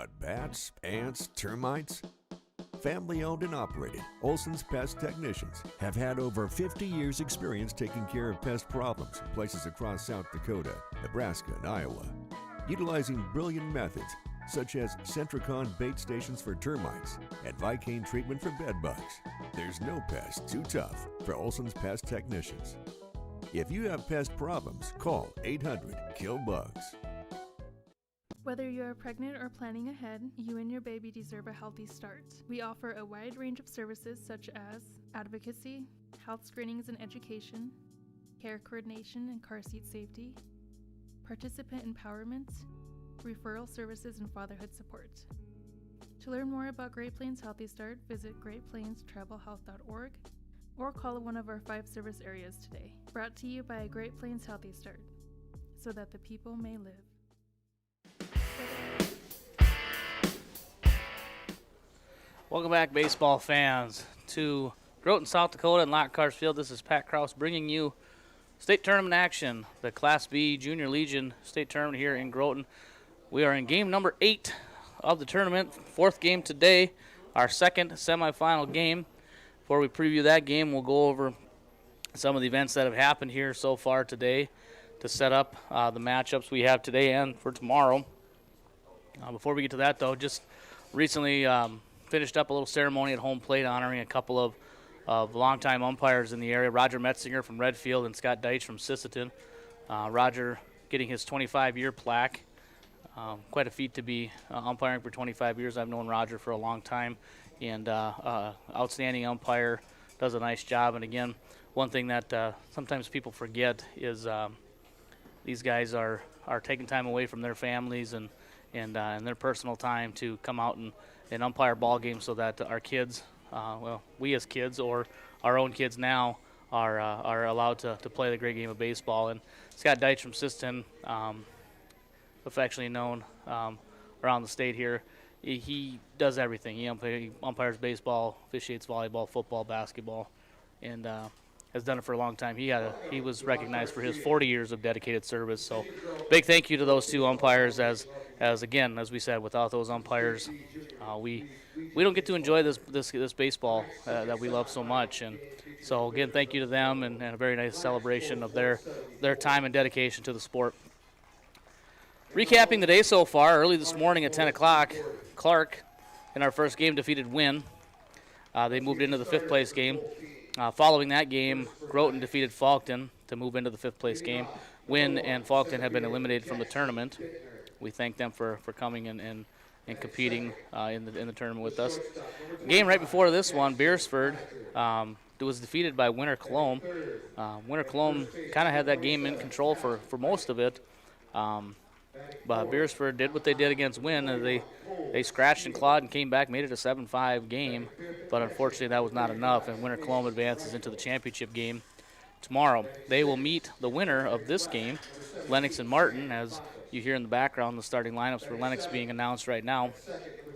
Got bats, ants, termites? Family owned and operated, Olson's Pest Technicians have had over 50 years experience taking care of pest problems in places across South Dakota, Nebraska, and Iowa. Utilizing brilliant methods such as Centricon bait stations for termites and Vicane treatment for bed bugs. There's no pest too tough for Olson's Pest Technicians. If you have pest problems, call 800-KILL-BUGS. Whether you are pregnant or planning ahead, you and your baby deserve a healthy start. We offer a wide range of services such as advocacy, health screenings and education, care coordination and car seat safety, participant empowerment, referral services, and fatherhood support. To learn more about Great Plains Healthy Start, visit greatplainstravelhealth.org or call one of our 5 service areas today. Brought to you by Great Plains Healthy Start, so that the people may live. Welcome back, baseball fans, to Groton, South Dakota and Lockhart Field. This is Pat Kraus bringing you state tournament action, the Class B Junior Legion state tournament here in Groton. We are in game number 8 of the tournament, 4th game today, our second semifinal game. Before we preview that game, we'll go over some of the events that have happened here so far today to set up the matchups we have today and for tomorrow. Before we get to that, though, just recently finished up a little ceremony at home plate honoring a couple of longtime umpires in the area, Roger Metzinger from Redfield and Scott Deitch from Sisseton. Roger getting his 25-year plaque. Quite a feet to be umpiring for 25 years. I've known Roger for a long time, and outstanding umpire, does a nice job. And again, one thing that sometimes people forget is these guys are taking time away from their families and their personal time to come out and umpire ball games so that our kids, we as kids or our own kids now are allowed to play the great game of baseball. And Scott Deitch from Sisseton, affectionately known around the state here, he does everything. He umpires baseball, officiates volleyball, football, basketball, and has done it for a long time. He was recognized for his 40 years of dedicated service. So big thank you to those 2 umpires as again, as we said, without those umpires, we don't get to enjoy this baseball that we love so much. And so again, thank you to them, and a very nice celebration of their time and dedication to the sport. Recapping the day so far, early this morning at 10 o'clock, Clark in our first game defeated Wynn. They moved into the 5th place game. Following that game, Groton defeated Faulkton to move into the 5th place game. Wynn and Faulkton have been eliminated from the tournament. We thank them for coming and competing in the tournament with us. Game right before this one, Beersford was defeated by Winter Cologne. Winter Cologne kind of had that game in control for most of it. But Beersford did what they did against Wynn. They scratched and clawed and came back, made it a 7-5 game. But unfortunately, that was not enough, and Winter Cologne advances into the championship game tomorrow. They will meet the winner of this game, Lennox and Martin, as you hear in the background the starting lineups for Lennox being announced right now.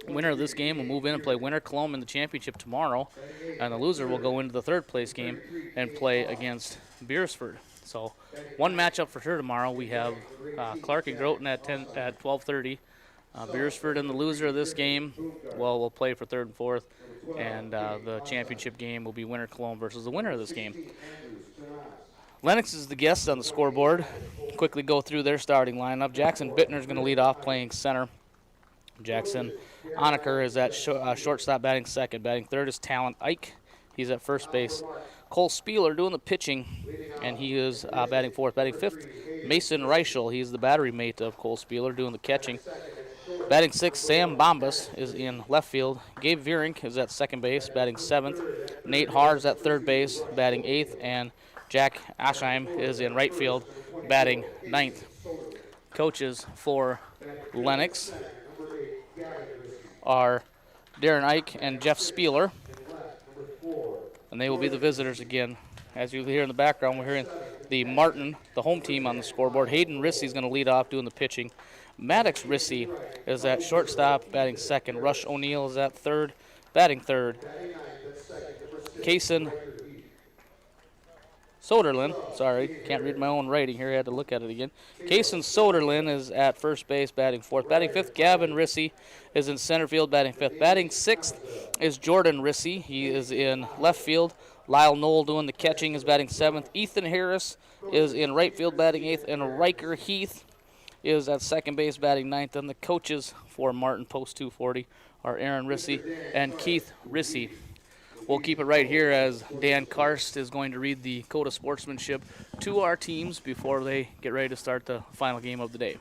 Winner of this game will move in and play Winter Cologne in the championship tomorrow, and the loser will go into the 3rd place game and play against Beersford. So one matchup for sure tomorrow. We have Clark and Groton at 12:30. Beersford and the loser of this game will play for 3rd and 4th, and the championship game will be Winter Cologne versus the winner of this game. Lennox is the guest on the scoreboard. Quickly go through their starting lineup. Jackson Bittner is going to lead off playing center. Jackson Honaker is at shortstop batting 2nd. Batting 3rd is Talent Ike. He's at first base. Cole Spieler doing the pitching, and he is batting 4th. Batting 5th, Mason Reichel. He's the battery mate of Cole Spieler doing the catching. Batting 6th, Sam Bombas is in left field. Gabe Vierink is at 2nd base, batting 7th. Nate Haar is at 3rd base, batting 8th. And Jack Aschheim is in right field, batting 9th. Coaches for Lennox are Darren Ike and Jeff Spieler, and they will be the visitors again. As you hear in the background, we're hearing the Martin, the home team, on the scoreboard. Hayden Rissy is going to lead off doing the pitching. Maddox Rissy is at shortstop, batting 2nd. Rush O'Neill is at 3rd, batting 3rd. Kaysen Soderlin, sorry, can't read my own writing here. I had to look at it again. Kason Soderlin is at first base, batting fourth. Batting fifth, Gavin Rissy is in center field, batting fifth. Batting sixth is Jordan Rissy. He is in left field. Lyle Knoll doing the catching is batting seventh. Ethan Harris is in right field, batting eighth. And Riker Heath is at second base, batting ninth. And the coaches for Martin Post 240 are Aaron Rissy and Keith Rissy. We'll keep it right here as Dan Karst is going to read the code of sportsmanship to our teams before they get ready to start the final game of the day.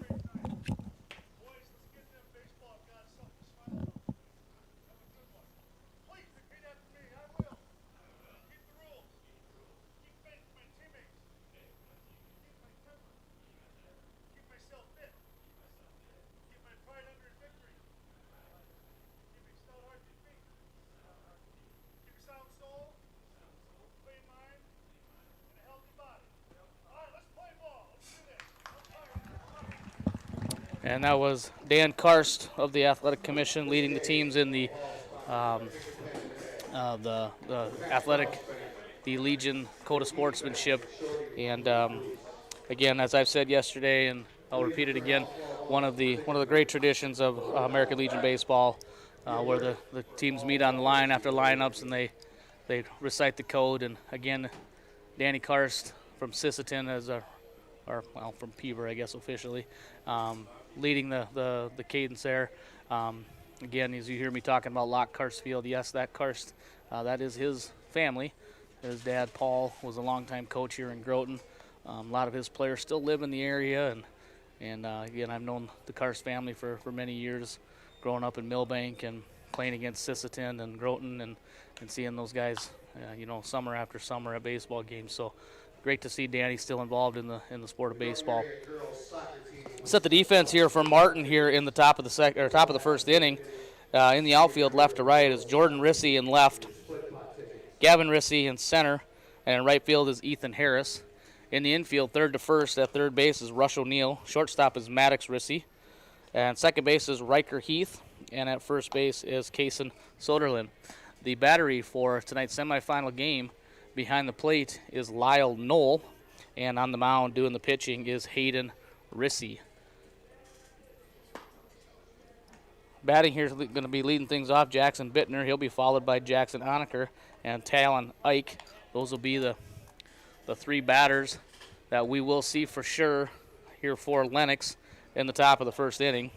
And that was Dan Karst of the Athletic Commission leading the teams in the athletic, the Legion Code of Sportsmanship. And again, as I've said yesterday, and I'll repeat it again, one of the great traditions of American Legion baseball, where the teams meet on the line after lineups and they recite the code. And again, Danny Karst from Sisseton as from Peaver, I guess officially, leading the cadence there. Again, as you hear me talking about Locke Karstfield, yes, that Karst, that is his family. His dad, Paul, was a longtime coach here in Groton. A lot of his players still live in the area, and again, I've known the Karst family for many years, growing up in Millbank and playing against Sisseton and Groton and seeing those guys, summer after summer at baseball games. So great to see Danny still involved in the sport of baseball. Set the defense here for Martin here in the top of the first inning. In the outfield, left to right, is Jordan Rissy in left, Gavin Rissy in center, and in right field is Ethan Harris. In the infield, third to first, at third base is Rush O'Neill. Shortstop is Maddox Rissy. And second base is Riker Heath. And at first base is Kason Soderlin. The battery for tonight's semifinal game behind the plate is Lyle Knoll. And on the mound doing the pitching is Hayden Rissy. Batting here is going to be leading things off Jackson Bittner. He'll be followed by Jackson Honecker and Talon Ike. Those will be the three batters that we will see for sure here for Lennox in the top of the first inning.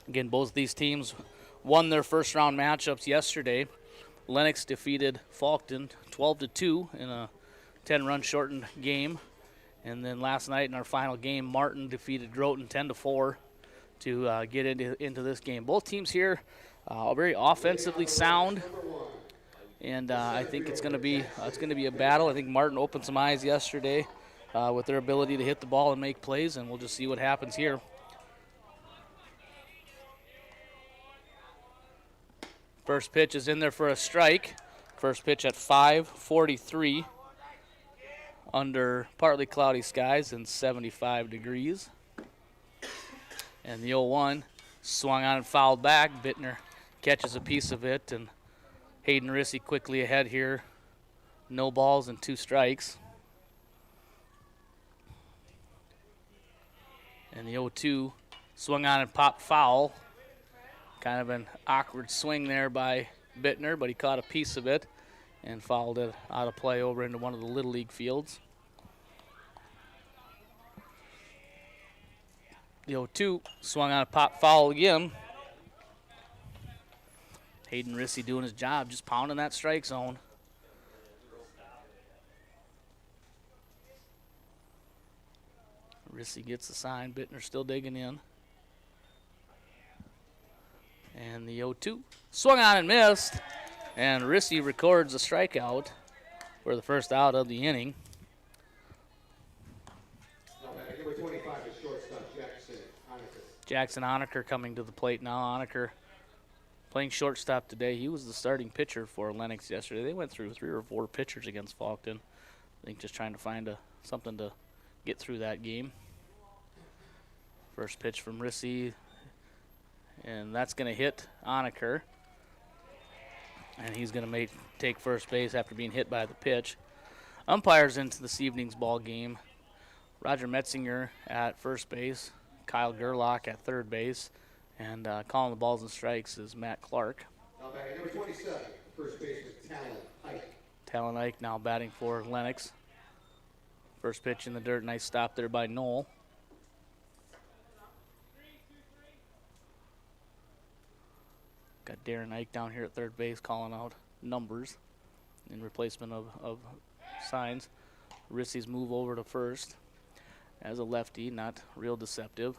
Again, both these teams won their first round matchups yesterday. Lennox defeated Faulkton 12-2 in a 10-run shortened game. And then last night in our final game, Martin defeated Groton 10-4 to get into this game. Both teams here are very offensively sound, and I think it's going to be a battle. I think Martin opened some eyes yesterday with their ability to hit the ball and make plays, and we'll just see what happens here. First pitch is in there for a strike. First pitch at 5:43 under partly cloudy skies and 75 degrees. And the 0-1 swung on and fouled back. Bittner catches a piece of it, and Hayden Rissy quickly ahead here. No balls and 2 strikes. And the 0-2 swung on and popped foul. Kind of an awkward swing there by Bittner, but he caught a piece of it and fouled it out of play over into one of the Little League fields. The 0-2 swung on a pop foul again. Hayden Rissy doing his job, just pounding that strike zone. Rissy gets the sign. Bittner still digging in. And the 0-2 swung on and missed. And Rissy records a strikeout for the first out of the inning. Number 25 is shortstop Jackson Honecker coming to the plate now. Honecker playing shortstop today. He was the starting pitcher for Lennox yesterday. They went through 3 or 4 pitchers against Faulkton. I think just trying to find something to get through that game. First pitch from Rissy, and that's going to hit Honecker. and he's going to take first base after being hit by the pitch. Umpires into this evening's ball game: Roger Metzinger at first base, Kyle Gerlach at third base, and calling the balls and strikes is Matt Clark. Now back at number 27, first baseman Talon Ike. Talon Ike now batting for Lennox. First pitch in the dirt, nice stop there by Knoll. Got Darren Ike down here at third base calling out numbers in replacement of signs. Rissy's move over to first as a lefty, not real deceptive.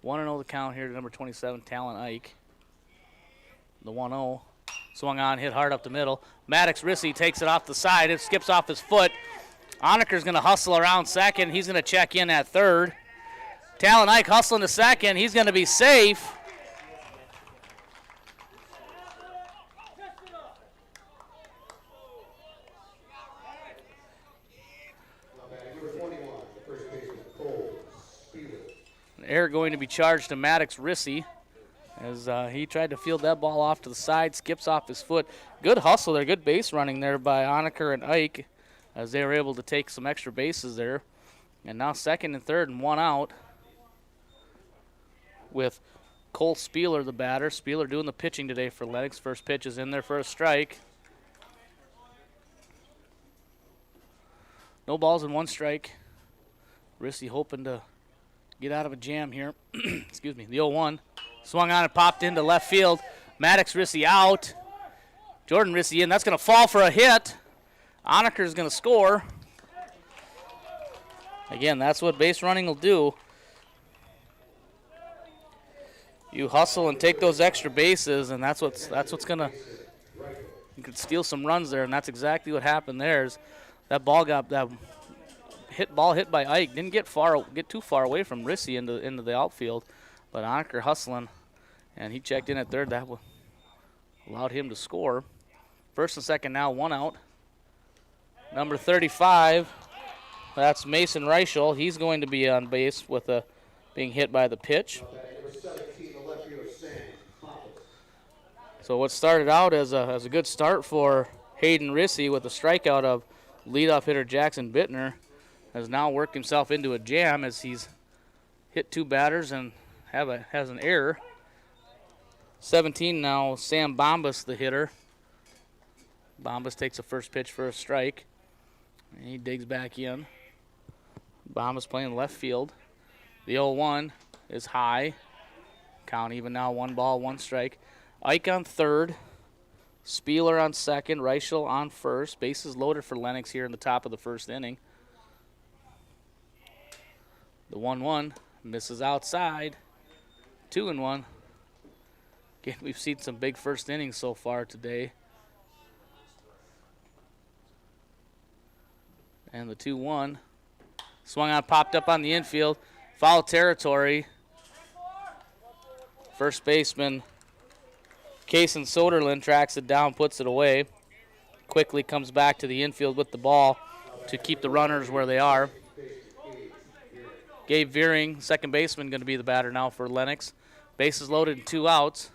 1-0 the count here to number 27, Talon Ike. The 1-0. Swung on, hit hard up the middle. Maddox Rissy takes it off the side. It skips off his foot. Onaker's going to hustle around second. He's going to check in at third. Talon Ike hustling to second. He's going to be safe. An error going to be charged to Maddox Rissy as he tried to field that ball off to the side, skips off his foot. Good hustle there, good base running there by Onaker and Ike as they were able to take some extra bases there. And now second and third and one out with Cole Spieler, the batter. Spieler doing the pitching today for Lennox. First pitch is in there for a strike. No balls and one strike. Rissy hoping to get out of a jam here. Excuse me. The 0-1. Swung on and popped into left field. Maddox Rissy out. Jordan Rissy in. That's going to fall for a hit. Onaker's going to score. Again, that's what base running will do. You hustle and take those extra bases, and that's what's going to, you could steal some runs there, and that's exactly what happened there. Is that ball got that ball hit by Ike, didn't get too far away from Rissy into the outfield, but Onaker hustling, and he checked in at third. That allowed him to score. First and second now, one out. Number 35, that's Mason Reichel. He's going to be on base with being hit by the pitch. So what started out as a good start for Hayden Rissy with a strikeout of leadoff hitter Jackson Bittner has now worked himself into a jam as he's hit two batters and has an error. 17 now, Sam Bombas, the hitter. Bombas takes a first pitch for a strike, and he digs back in. Bombas playing left field. The 0-1 is high. Count even now, 1 ball, 1 strike. Ike on third. Spieler on second. Reichel on first. Bases loaded for Lennox here in the top of the first inning. The 1-1 misses outside. 2-1. Again, we've seen some big first innings so far today. And the 2-1. Swung on, popped up on the infield. Foul territory. First baseman Kason Soderlund tracks it down, puts it away. Quickly comes back to the infield with the ball to keep the runners where they are. Gabe Veering, second baseman, going to be the batter now for Lennox. Bases loaded and 2 outs.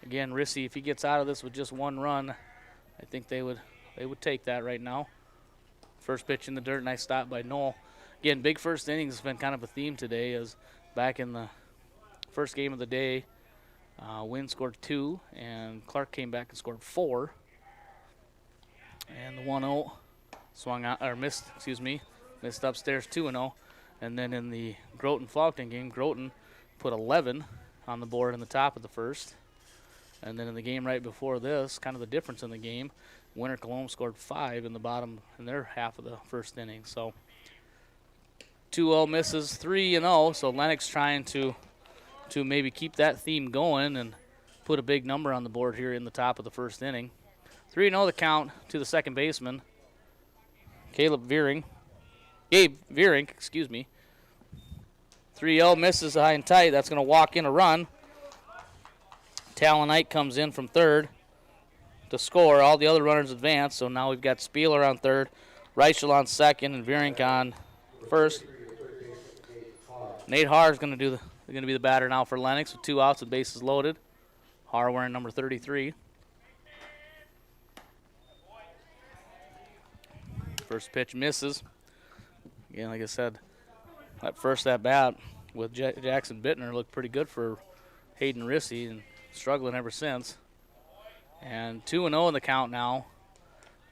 Again, Rissy, if he gets out of this with just 1 run, I think they would take that right now. First pitch in the dirt, nice stop by Knoll. Again, big first innings has been kind of a theme today, as back in the first game of the day, Wynn scored 2, and Clark came back and scored 4. And the 1-0 swung out, or missed upstairs 2-0. And then in the Groton-Faulkton game, Groton put 11 on the board in the top of the first. And then in the game right before this, kind of the difference in the game, Winter Cologne scored 5 in the bottom in their half of the first inning. So 2-0 misses, 3-0. So Lennox trying to maybe keep that theme going and put a big number on the board here in the top of the first inning. 3-0 the count to the second baseman, Gabe Veering, 3-0 misses high and tight. That's going to walk in a run. Talon Ike comes in from third to score. All the other runners advance, so now we've got Spieler on third, Reichel on second, and Veering on first. Nate Haar is going to do going to be the batter now for Lennox with 2 outs and bases loaded. Har wearing number 33. First pitch misses. Again, like I said, that first at bat with Jackson Bittner looked pretty good for Hayden Rissy and struggling ever since. And 2-0 in the count now.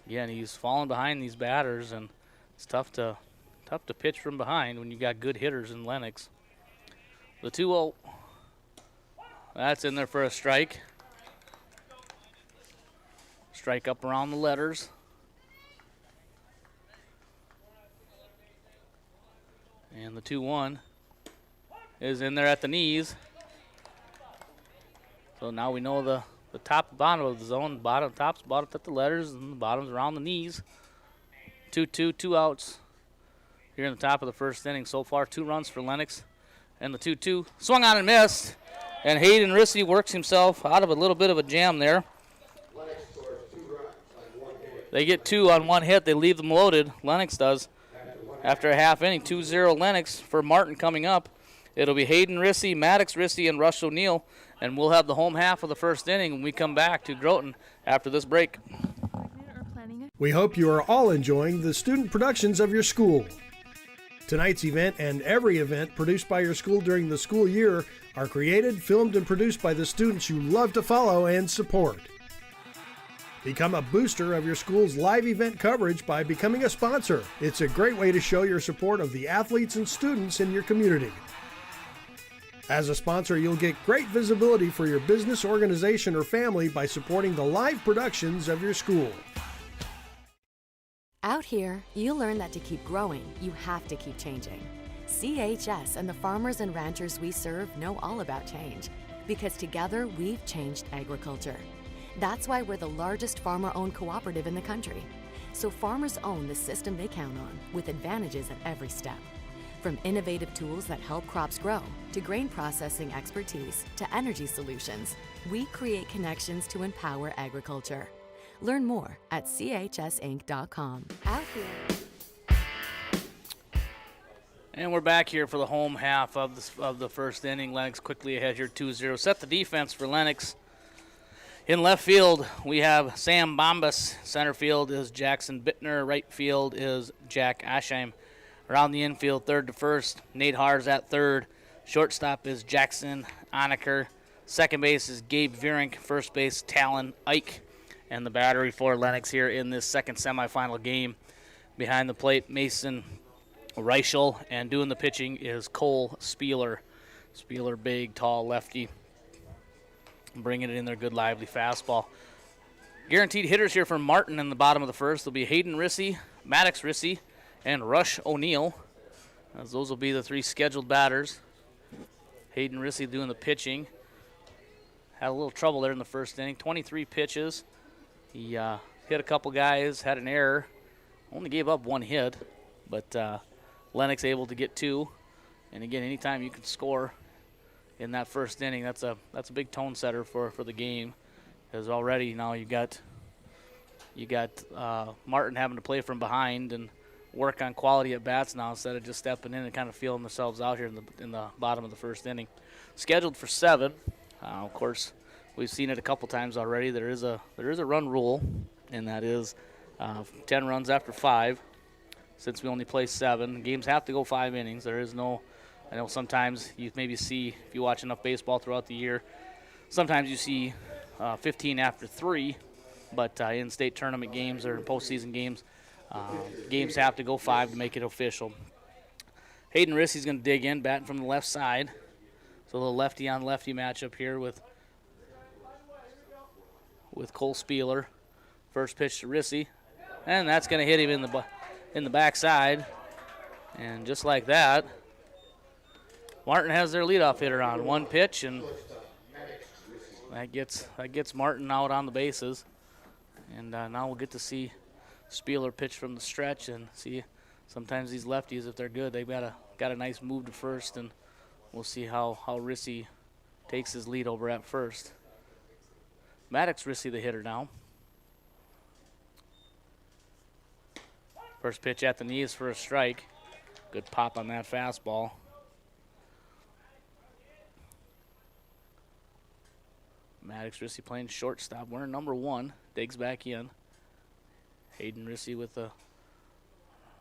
Again, he's falling behind these batters, and it's tough to pitch from behind when you got good hitters in Lennox. The 2-0, that's in there for a strike. Strike up around the letters. And the 2-1 is in there at the knees. So now we know the top and bottom of the zone. Top's bottom at the letters, and the bottom's around the knees. 2-2, 2 outs here in the top of the first inning. So far, 2 runs for Lennox. And the 2-2 swung on and missed. And Hayden Rissy works himself out of a little bit of a jam there. Lennox scores 2 runs on 1 hit. They get 2 on 1 hit. They leave them loaded. Lennox does. After a half inning, 2-0 Lennox. For Martin coming up, it'll be Hayden Rissy, Maddox Rissy, and Rush O'Neill. And we'll have the home half of the first inning when we come back to Groton after this break. We hope you are all enjoying the student productions of your school. Tonight's event and every event produced by your school during the school year are created, filmed, and produced by the students you love to follow and support. Become a booster of your school's live event coverage by becoming a sponsor. It's a great way to show your support of the athletes and students in your community. As a sponsor, you'll get great visibility for your business, organization, or family by supporting the live productions of your school. Out here, you learn that to keep growing, you have to keep changing. CHS and the farmers and ranchers we serve know all about change, because together we've changed agriculture. That's why we're the largest farmer-owned cooperative in the country. So farmers own the system they count on, with advantages at every step. From innovative tools that help crops grow, to grain processing expertise, to energy solutions, we create connections to empower agriculture. Learn more at chsinc.com. Out here. And we're back here for the home half of the first inning. Lennox quickly ahead here, 2-0. Set the defense for Lennox. In left field, we have Sam Bombas. Center field is Jackson Bittner. Right field is Jack Asheim. Around the infield, third to first, Nate Hars at third. Shortstop is Jackson Onaker. Second base is Gabe Vierink. First base, Talon Ike. And the battery for Lennox here in this second semifinal game. Behind the plate, Mason Reichel. And doing the pitching is Cole Spieler. Spieler, big, tall lefty. Bringing it in there, good, lively fastball. Guaranteed hitters here for Martin in the bottom of the first. There'll be Hayden Rissy, Maddox Rissy, and Rush O'Neill, as those will be the 3 scheduled batters. Hayden Rissy doing the pitching. Had a little trouble there in the first inning. 23 pitches. He hit a couple guys, had an error. Only gave up 1 hit, but Lennox able to get 2. And again, anytime you can score in that first inning, that's a big tone setter for the game. Because already now you got Martin having to play from behind and work on quality at bats now instead of just stepping in and kind of feeling themselves out here in the bottom of the first inning. Scheduled for 7. Of course, we've seen it a couple times already. There is a run rule, and that is 10 runs after 5. Since we only play 7, games have to go 5 innings. There is no. I know sometimes you maybe see, if you watch enough baseball throughout the year, sometimes you see 15 after 3, but in state tournament games or in postseason games, games have to go 5 to make it official. Hayden Rissy's going to dig in, batting from the left side. So a little lefty-on-lefty matchup here with Cole Spieler. First pitch to Rissy, and that's going to hit him in the backside. And just like that, Martin has their leadoff hitter on. 1 pitch, and that gets Martin out on the bases. And now we'll get to see Spieler pitch from the stretch and see. Sometimes these lefties, if they're good, they've got a nice move to first, and we'll see how Rissy takes his lead over at first. Maddox Rissy the hitter now. First pitch at the knees for a strike. Good pop on that fastball. Maddox Rissy playing shortstop. Wearing number 1. Digs back in. Hayden Rissy with a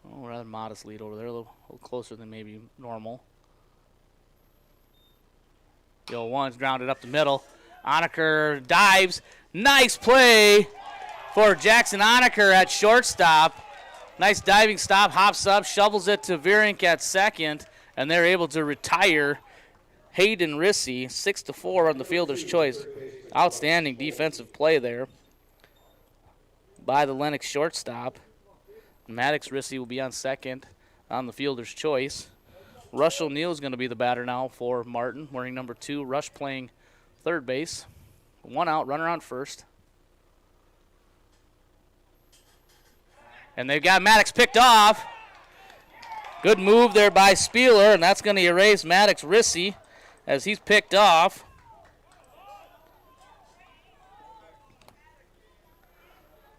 rather modest lead over there. A little closer than maybe normal. The 0-1's grounded up the middle. Onaker dives. Nice play for Jackson Onaker at shortstop. Nice diving stop. Hops up, shovels it to Vierink at second, and they're able to retire Hayden Rissy 6-4 on the fielder's choice. Outstanding defensive play there by the Lennox shortstop. Maddox Rissy will be on second on the fielder's choice. Rush O'Neill is going to be the batter now for Martin, wearing number 2. Rush playing third base. 1 out, runner on first. And they've got Maddox picked off. Good move there by Spieler, and that's going to erase Maddox Rissy as he's picked off.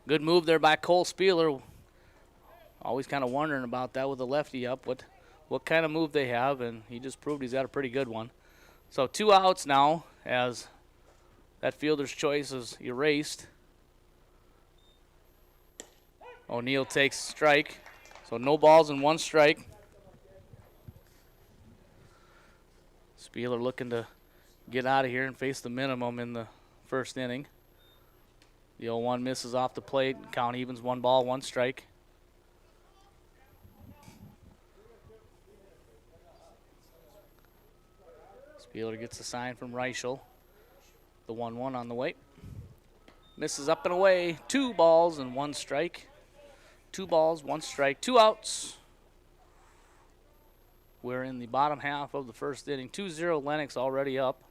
Good move there by Cole Spieler. Always kind of wondering about that with the lefty up, what kind of move they have, and he just proved he's got a pretty good one. So 2 outs now as that fielder's choice is erased. O'Neill takes strike, so no balls and 1 strike. Spieler looking to get out of here and face the minimum in the first inning. The 0-1 misses off the plate. Count evens 1 ball, 1 strike. Spieler gets a sign from Reichel. The 1-1 on the way. Misses up and away. 2 balls and 1 strike. 2 balls, 1 strike, 2 outs. We're in the bottom half of the first inning. 2-0 Lennox already up.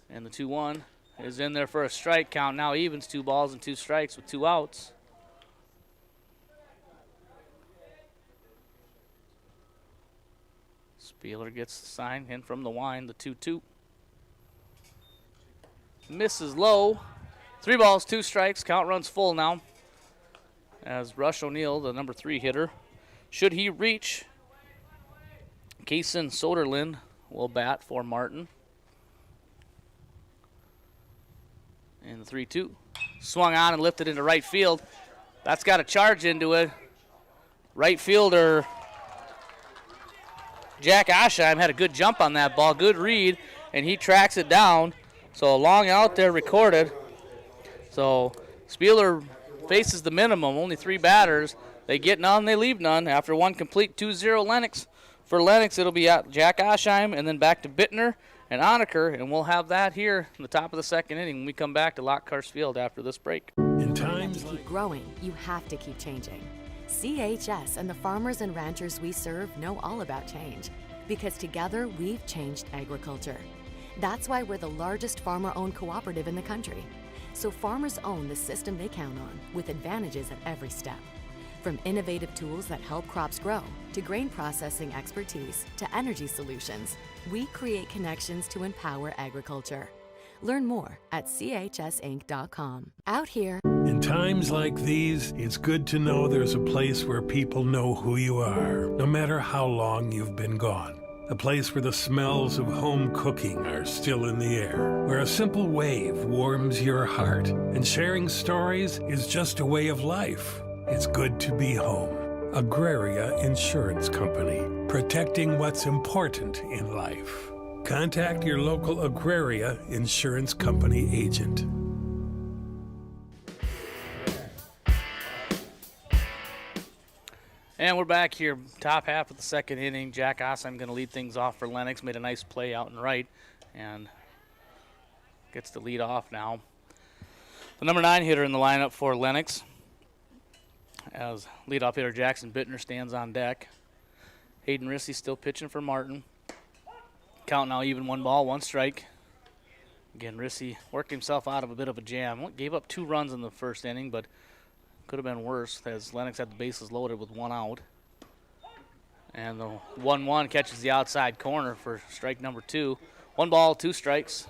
And the 2-1 is in there for a strike. Count now evens 2 balls and 2 strikes with 2 outs. Spieler gets the sign in from the wind, the 2-2. Misses low. 3 balls, 2 strikes. Count runs full now. As Rush O'Neill, the number 3 hitter, should he reach, Kaysen Soderlin will bat for Martin. And the 3-2. Swung on and lifted into right field. That's got a charge into it. Right fielder Jack Oshheim had a good jump on that ball. Good read, and he tracks it down. So a long out there recorded. So Spieler faces the minimum, only 3 batters. They get none, they leave none. After 1 complete, 2-0 Lennox. For Lennox, it'll be Jack Oshheim and then back to Bittner and Onaker, and we'll have that here in the top of the second inning when we come back to Lockhurst Field after this break. In To times keep growing, you have to keep changing. CHS and the farmers and ranchers we serve know all about change because together we've changed agriculture. That's why we're the largest farmer-owned cooperative in the country. So farmers own the system they count on with advantages at every step. From innovative tools that help crops grow, to grain processing expertise, to energy solutions, we create connections to empower agriculture. Learn more at chsinc.com. Out here, In times like these, it's good to know there's a place where people know who you are, no matter how long you've been gone. A place where the smells of home cooking are still in the air, where a simple wave warms your heart, and sharing stories is just a way of life. It's good to be home. Agraria Insurance Company, protecting what's important in life. Contact your local Agraria Insurance Company agent. And we're back here, top half of the second inning. Jack Oshheim going to lead things off for Lennox. Made a nice play out and right, and gets the lead off now. The number 9 hitter in the lineup for Lennox, as leadoff hitter Jackson Bittner stands on deck. Hayden Rissy still pitching for Martin. Count now even 1 ball, 1 strike. Again, Rissy worked himself out of a bit of a jam. Gave up 2 runs in the first inning, but could have been worse as Lennox had the bases loaded with 1 out. And the 1-1 catches the outside corner for strike number 2. 1 ball, 2 strikes.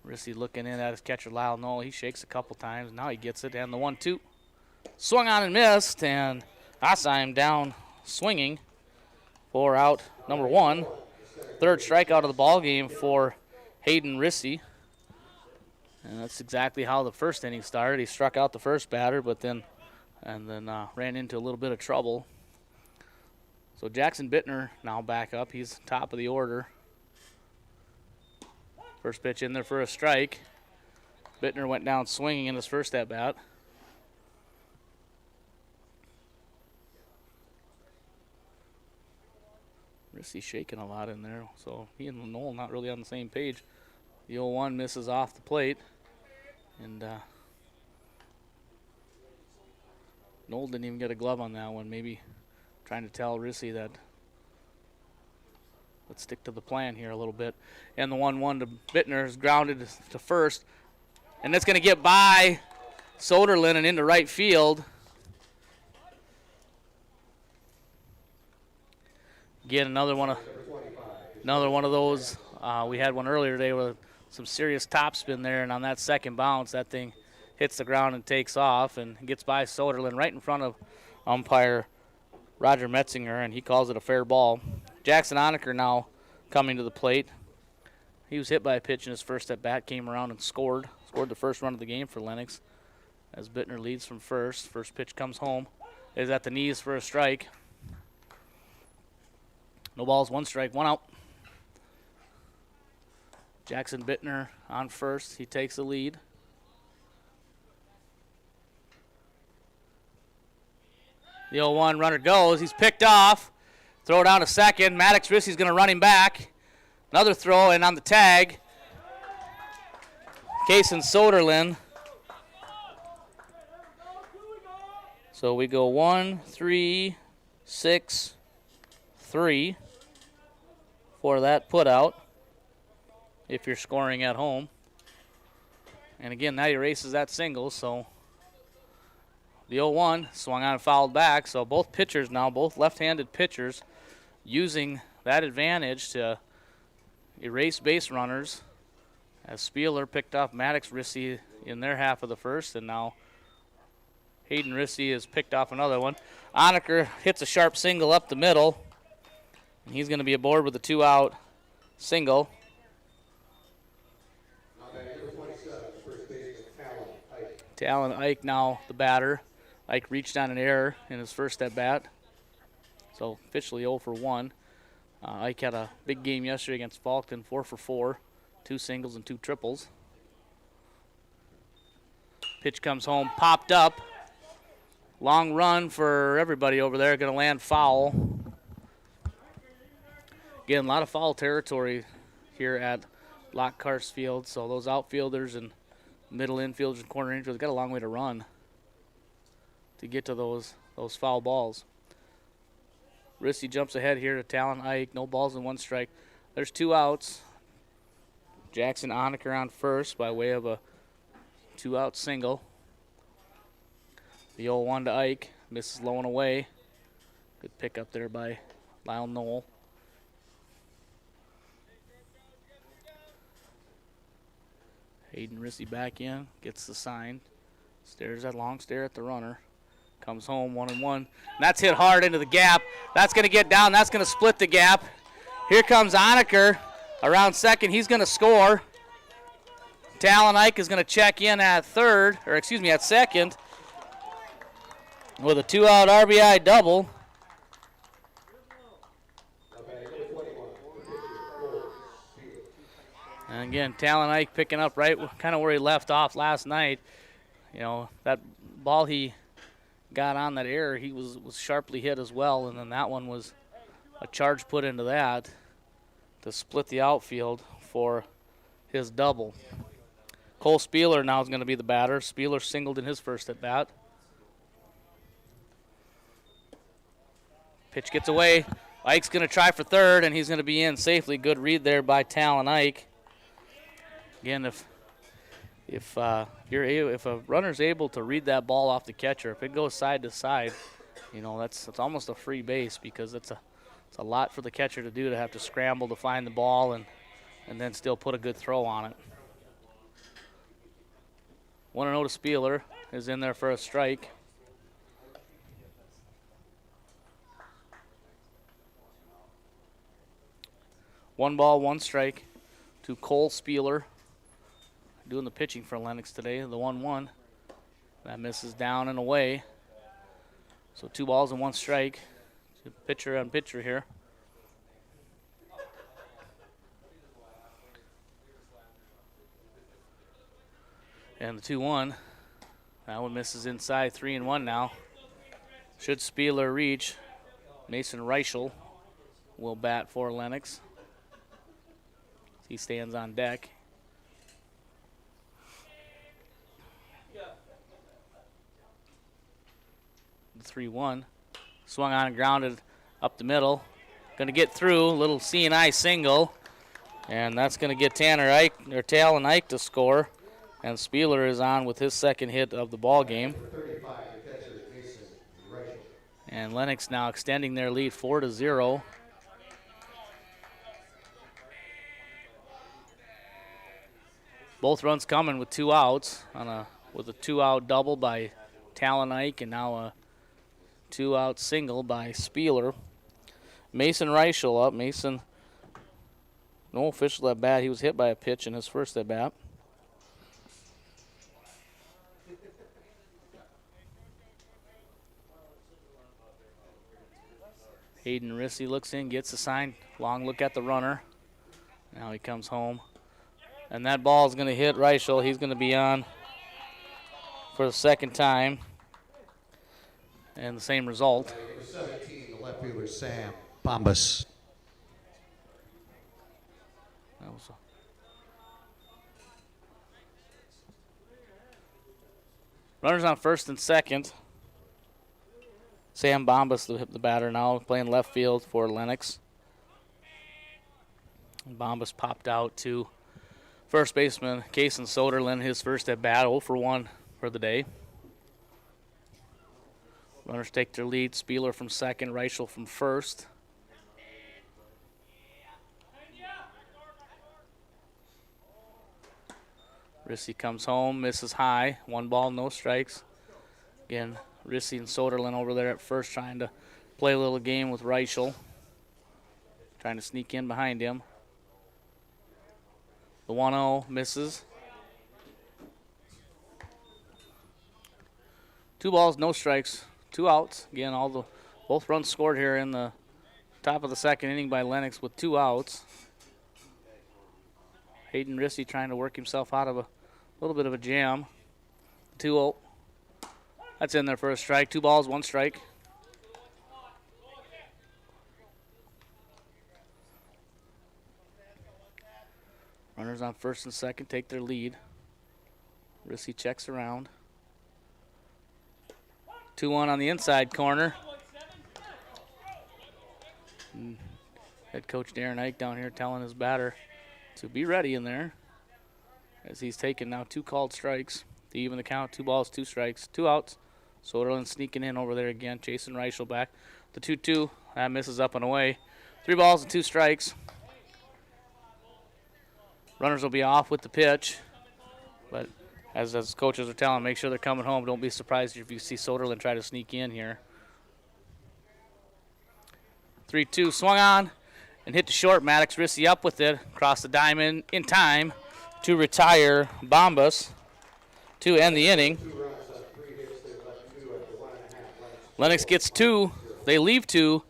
Rissy looking in at his catcher, Lyle Knoll. He shakes a couple times. Now he gets it, and the 1-2. Swung on and missed, and Oshheim down swinging for out number 1. Third strikeout of the ball game for Hayden Rissy. And that's exactly how the first inning started. He struck out the first batter, but then ran into a little bit of trouble. So Jackson Bittner now back up. He's top of the order. First pitch in there for a strike. Bittner went down swinging in his first at-bat. Rissy shaking a lot in there, so he and Noel not really on the same page. The 0-1 misses off the plate, and Noel didn't even get a glove on that one, maybe trying to tell Rissy that let's stick to the plan here a little bit. And the 1-1 to Bittner is grounded to first, and it's going to get by Soderlin and into right field. Again, another one of those. We had one earlier today with some serious topspin there, and on that second bounce, that thing hits the ground and takes off and gets by Soderlin right in front of umpire Roger Metzinger, and he calls it a fair ball. Jackson Onaker now coming to the plate. He was hit by a pitch in his first at-bat, came around and scored the first run of the game for Lennox as Bittner leads from first. First pitch comes home. Is at the knees for a strike. No balls, 1 strike, 1 out. Jackson Bittner on first. He takes the lead. The 0-1 runner goes. He's picked off. Throw down to second. Maddox Rissy's going to run him back. Another throw, and on the tag, Kason Soderlin. So we go 1, 3, 6, 3 for that put out if you're scoring at home. And again, that erases that single, so the 0-1 swung on and fouled back. So both pitchers now, both left-handed pitchers, using that advantage to erase base runners as Spieler picked off Maddox Rissy in their half of the first, and now Hayden Rissy has picked off another one. Onaker hits a sharp single up the middle, and he's going to be aboard with a 2-out single. Talon Ike now the batter. Ike reached on an error in his first at-bat, so officially 0 for 1. Ike had a big game yesterday against Falkton, 4 for 4, 2 singles and 2 triples. Pitch comes home, popped up. Long run for everybody over there, going to land foul. Again, a lot of foul territory here at Lockhart Field, so those outfielders and middle infielders and corner infielders got a long way to run to get to those foul balls. Rissy jumps ahead here to Talon Ike. No balls and 1 strike. There's 2 outs. Jackson Onaker on first by way of a 2-out single. The 0-1 to Ike. Misses low and away. Good pick up there by Lyle Knoll. Hayden Rissy back in. Gets the sign. Stares that long stare at the runner. Comes home 1-1. And that's hit hard into the gap. That's going to get down. That's going to split the gap. Here comes Onaker around second. He's going to score. Talon Ike is going to check in at second with a 2-out RBI double. And again, Talon Ike picking up right kind of where he left off last night. You know, that ball he got on that error, he was sharply hit as well, and then that one was a charge put into that to split the outfield for his double. Cole Spieler now is going to be the batter. Spieler singled in his first at bat. Pitch gets away. Ike's going to try for third, and he's going to be in safely. Good read there by Talon Ike. Again, if a runner's able to read that ball off the catcher, if it goes side to side, you know, that's almost a free base, because it's a lot for the catcher to do, to have to scramble to find the ball and then still put a good throw on it. 1-0 to Spieler is in there for a strike. 1 ball, 1 strike to Cole Spieler. Doing the pitching for Lennox today, the 1-1. That misses down and away. So 2 balls and 1 strike. Pitcher on pitcher here. And the 2-1. That one misses inside, 3-1 now. Should Spieler reach, Mason Reichel will bat for Lennox. He stands on deck. The 3-1. Swung on and grounded up the middle. Going to get through, little C&I single. And that's going to get Talon Ike to score. And Spieler is on with his second hit of the ball game. And Lennox now extending their lead 4-0. Both runs coming with 2 outs with a 2-out double by Talon Ike and now a 2-out single by Spieler. Mason Reichel up. Mason, no official at bat. He was hit by a pitch in his first at bat. Hayden Rissy looks in, gets the sign. Long look at the runner. Now he comes home. And that ball is going to hit Reichel. He's going to be on for the second time. And the same result. Number 17, the left fielder, Sam Bombas. That was runners on first and second. Sam Bombas, the batter now, playing left field for Lennox. Bombas popped out to first baseman Kason Soderlin, his first at bat, 0 for 1 for the day. Runners take their lead. Spieler from second, Reichel from first. Rissy comes home, misses high. 1 ball, no strikes. Again, Rissy and Soderlin over there at first trying to play a little game with Reichel. Trying to sneak in behind him. The 1-0 misses. 2 balls, no strikes, 2 outs. Again, both runs scored here in the top of the second inning by Lennox with 2 outs. Hayden Rissy trying to work himself out of a little bit of a jam. 2-0. That's in there for a strike. 2 balls, 1 strike. Runners on first and second take their lead. Rissy checks around. 2-1 on the inside corner. And head coach Darren Ike down here telling his batter to be ready in there as he's taken now 2 called strikes to even the count. 2 balls, 2 strikes, 2 outs. Soderlin sneaking in over there again, chasing Reichel back. The 2-2, that misses up and away. 3 balls and 2 strikes. Runners will be off with the pitch, but as coaches are telling, make sure they're coming home. Don't be surprised if you see Soderlin try to sneak in here. 3-2, swung on and hit to short. Maddox Rissy up with it, across the diamond in time to retire Bombas to end the inning. Lennox gets 2. They leave 2.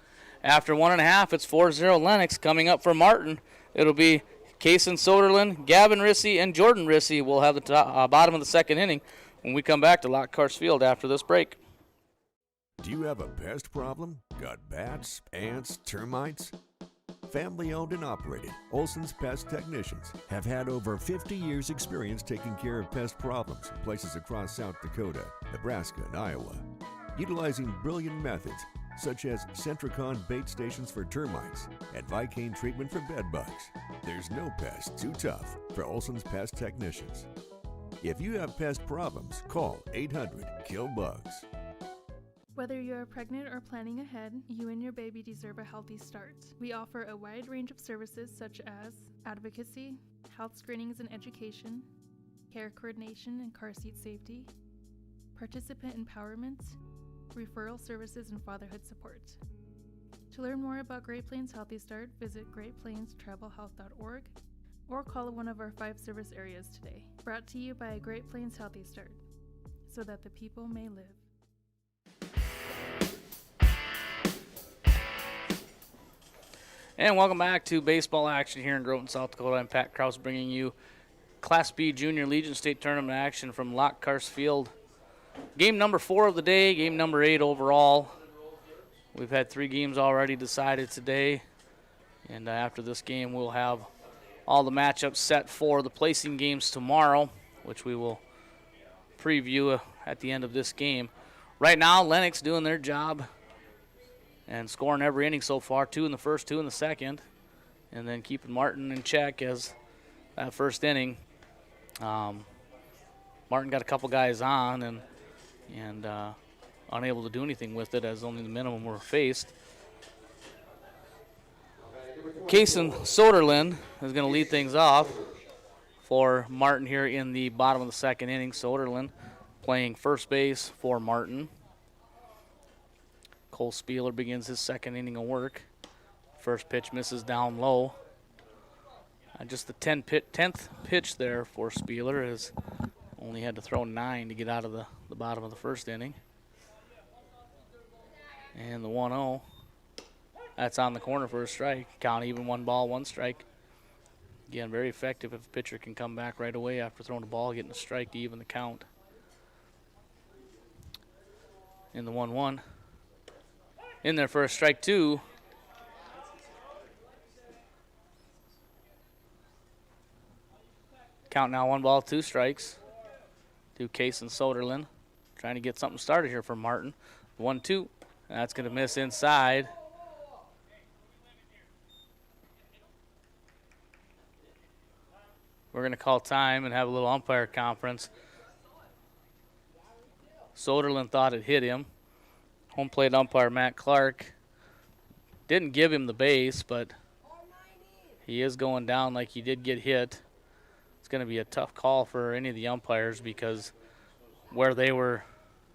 After 1.5, it's 4-0 Lennox. Coming up for Martin, it'll be Kason Soderlin, Gavin Rissy, and Jordan Rissy will have the bottom of the second inning when we come back to Lockhart Field after this break. Do you have a pest problem? Got bats, ants, termites? Family owned and operated, Olson's Pest Technicians have had over 50 years experience taking care of pest problems in places across South Dakota, Nebraska, and Iowa. Utilizing brilliant methods such as Centricon bait stations for termites and Vicane treatment for bed bugs. There's no pest too tough for Olson's Pest Technicians. If you have pest problems, call 800-KILL-BUGS. Whether you're pregnant or planning ahead, you and your baby deserve a healthy start. We offer a wide range of services such as advocacy, health screenings and education, care coordination and car seat safety, participant empowerment, referral services and fatherhood support. To learn more about Great Plains Healthy Start, visit greatplainstravelhealth.org or call one of our 5 service areas today. Brought to you by Great Plains Healthy Start, so that the people may live. And welcome back to baseball action here in Groton, South Dakota. I'm Pat Krause bringing you Class B Junior Legion State Tournament action from Lockhart Field. Game number 4 of the day, game number 8 overall. We've had 3 games already decided today. And after this game, we'll have all the matchups set for the placing games tomorrow, which we will preview at the end of this game. Right now, Lennox doing their job and scoring every inning so far, 2 in the first, 2 in the second, and then keeping Martin in check as that first inning. Martin got a couple guys on and unable to do anything with it as only the minimum were faced. Kason Soderlin is going to lead things off for Martin here in the bottom of the second inning. Soderlin playing first base for Martin. Cole Spieler begins his second inning of work. First pitch misses down low. Just the 10th pitch there for Spieler, has only had to throw 9 to get out of the bottom of the first inning. And the 1-0. That's on the corner for a strike. Count even, 1 ball, 1 strike. Again, very effective if a pitcher can come back right away after throwing the ball, getting a strike to even the count. In the 1-1. In there for a strike 2. Count now, 1 ball, 2 strikes. To Kason Soderlin. Trying to get something started here for Martin. 1-2. That's going to miss inside. We're going to call time and have a little umpire conference. Soderlin thought it hit him. Home plate umpire Matt Clark didn't give him the base, but he is going down like he did get hit. It's going to be a tough call for any of the umpires because where they were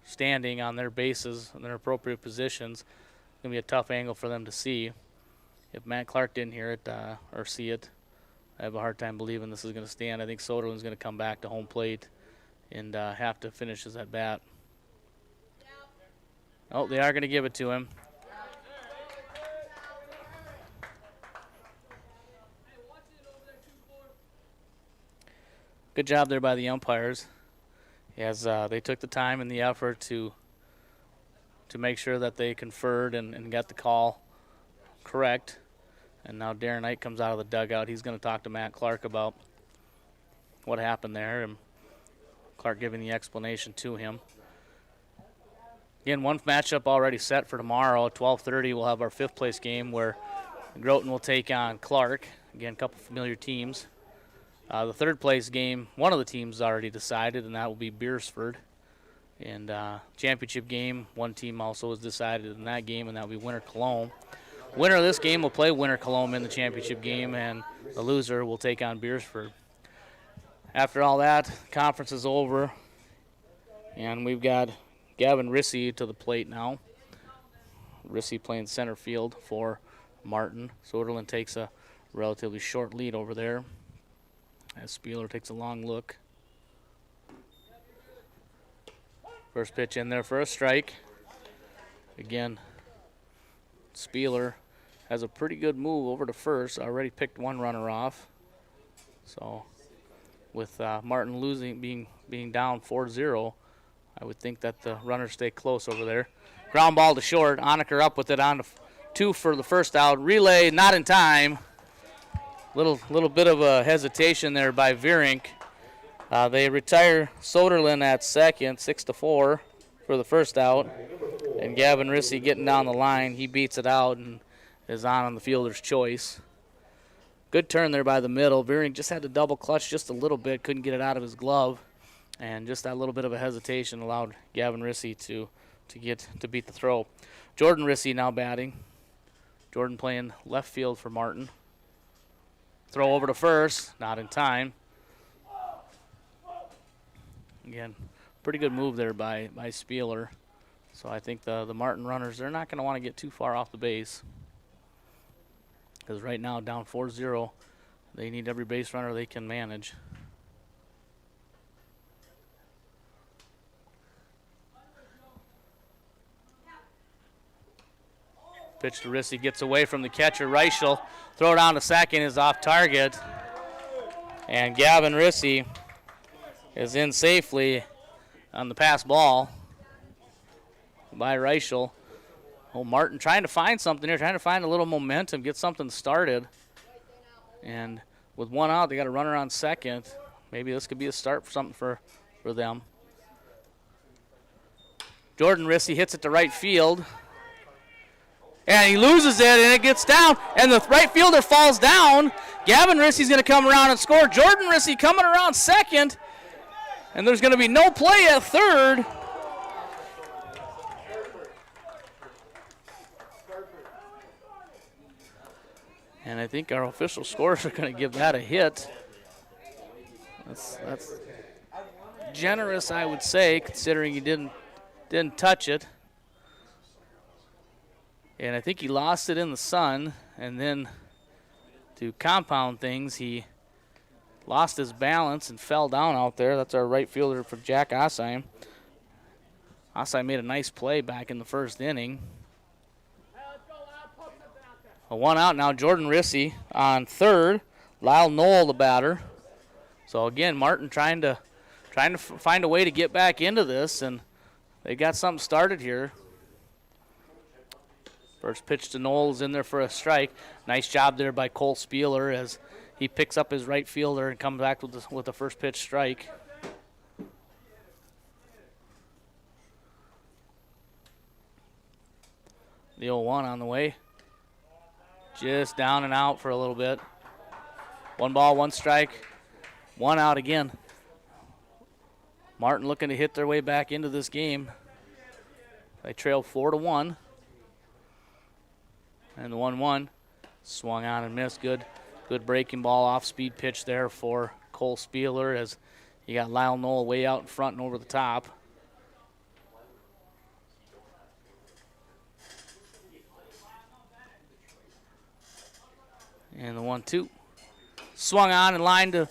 standing on their bases in their appropriate positions, it's going to be a tough angle for them to see. If Matt Clark didn't hear it or see it, I have a hard time believing this is going to stand. I think Soderlin's going to come back to home plate and have to finish his at bat. Oh, they are going to give it to him. Good job there by the umpires, as they took the time and the effort to make sure that they conferred and got the call correct. And now Darren Knight comes out of the dugout. He's going to talk to Matt Clark about what happened there, and Clark giving the explanation to him. Again, one matchup already set for tomorrow. At 12:30, we'll have our 5th place game where Groton will take on Clark. Again, a couple familiar teams. The 3rd place game, one of the teams already decided, and that will be Beersford. And championship game, one team also was decided in that game, and that will be Winter Cologne. Winner of this game will play Winter Cologne in the championship game, and the loser will take on Beersford. After all that, conference is over, and we've got Gavin Rissy to the plate now. Rissy playing center field for Martin. Soderlin takes a relatively short lead over there as Spieler takes a long look. First pitch in there for a strike. Again, Spieler has a pretty good move over to first. Already picked 1 runner off. So with Martin being down 4-0, I would think that the runners stay close over there. Ground ball to short. Onaker up with it on to 2 for the first out. Relay not in time. Little bit of a hesitation there by Vierink. They retire Soderlin at second, 6-4 for the first out. And Gavin Rissy getting down the line. He beats it out and is on the fielder's choice. Good turn there by the middle. Vierink just had to double clutch just a little bit. Couldn't get it out of his glove. And just that little bit of a hesitation allowed Gavin Rissy to beat the throw. Jordan Rissy now batting. Jordan playing left field for Martin. Throw over to first, not in time. Again, pretty good move there by Spieler. So I think the Martin runners, they're not going to want to get too far off the base. because right now down 4-0, they need every base runner they can manage. Pitch to Rissy, gets away from the catcher. Reichel, throw down to second, is off target. And Gavin Rissy is in safely on the pass ball by Reichel. Oh, Martin trying to find something here, trying to find a little momentum, get something started. And with one out, they got a runner on second. Maybe this could be a start for something for them. Jordan Rissy hits it to right field. And he loses it, and it gets down, and the right fielder falls down. Gavin Rissy's going to come around and score. Jordan Rissy coming around second, and there's going to be no play at third. And I think our official scores are going to give that a hit. That's generous, I would say, considering he didn't touch it. And I think he lost it in the sun, and then to compound things, he lost his balance and fell down out there. That's our right fielder for Jack Osheim. Osheim made a nice play back in the first inning. A one out now, Jordan Rissy on third. Lyle Knoll, the batter. So again, Martin trying to find a way to get back into this, and they got something started here. First pitch to Knowles in there for a strike. Nice job there by Cole Spieler as he picks up his right fielder and comes back with the first pitch strike. The 0-1 on the way. Just down and out for a little bit. 1 ball, 1 strike, 1 out again. Martin looking to hit their way back into this game. They trail 4-1. And the 1-1 swung on and missed. Good breaking ball, off-speed pitch there for Cole Spieler as you got Lyle Knoll way out in front and over the top. And the 1-2 swung on and lined to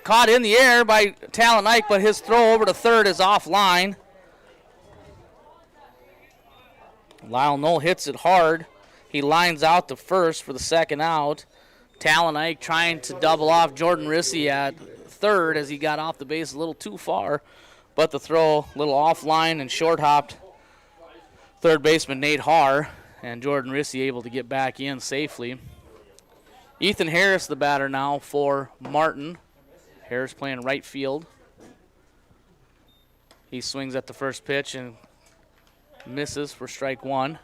caught in the air by Talon Ike, but his throw over to third is offline. Lyle Knoll hits it hard. He lines out to first for the second out. Talon Ike trying to double off Jordan Rissy at third as he got off the base a little too far, but the throw a little offline and short hopped third baseman Nate Haar, and Jordan Rissy able to get back in safely. Ethan Harris, the batter now for Martin. Harris playing right field. He swings at the first pitch and misses for strike 1.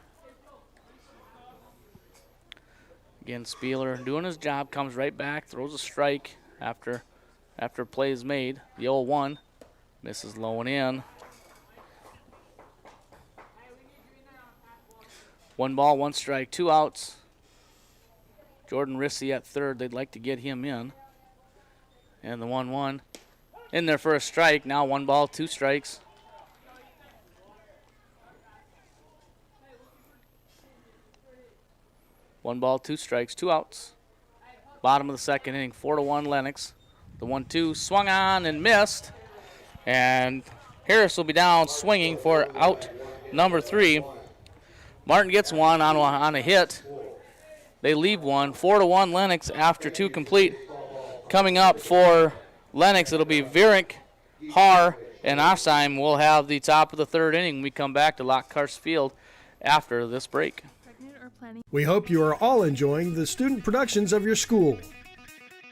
Again, Spieler doing his job, comes right back, throws a strike after play is made. The 0-1 misses low and in. 1 ball, 1 strike, 2 outs. Jordan Rissy at third. They'd like to get him in. And the 1-1 in there for a strike. Now 1 ball, 2 strikes. One ball, 2 strikes, 2 outs. Bottom of the second inning, 4-1 Lennox. The 1-2 swung on and missed. And Harris will be down swinging for out number 3. Martin gets one on a hit. They leave one. 4-1 Lennox after 2 complete. Coming up for Lennox, it'll be Vierink, Haar, and Osheim will have the top of the 3rd inning. We come back to Lockhart Field after this break. We hope you are all enjoying the student productions of your school.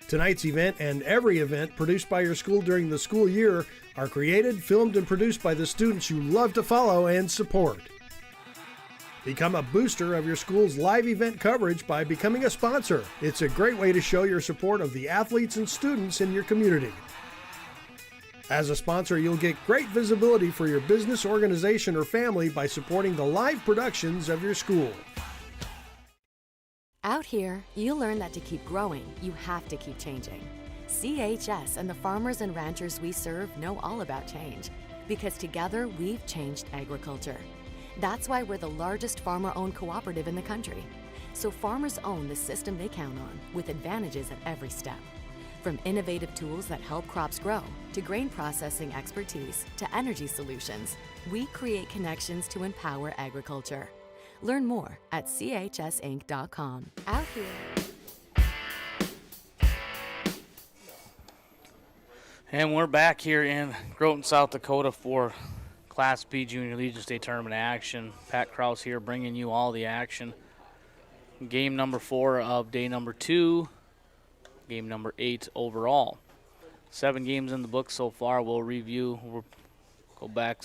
Tonight's event and every event produced by your school during the school year are created, filmed, and produced by the students you love to follow and support. Become a booster of your school's live event coverage by becoming a sponsor. It's a great way to show your support of the athletes and students in your community. As a sponsor, you'll get great visibility for your business, organization, or family by supporting the live productions of your school. Out here, you learn that to keep growing, you have to keep changing. CHS and the farmers and ranchers we serve know all about change, because together we've changed agriculture. That's why we're the largest farmer-owned cooperative in the country. so farmers own the system they count on, with advantages at every step. From innovative tools that help crops grow, to grain processing expertise, to energy solutions, we create connections to empower agriculture. Learn more at chsinc.com. Out here. And we're back here in Groton, South Dakota for Class B Junior Legion State Tournament action. Pat Krause here bringing you all the action. Game number 4 of day number 2. Game number 8 overall. 7 games in the book so far. We'll go back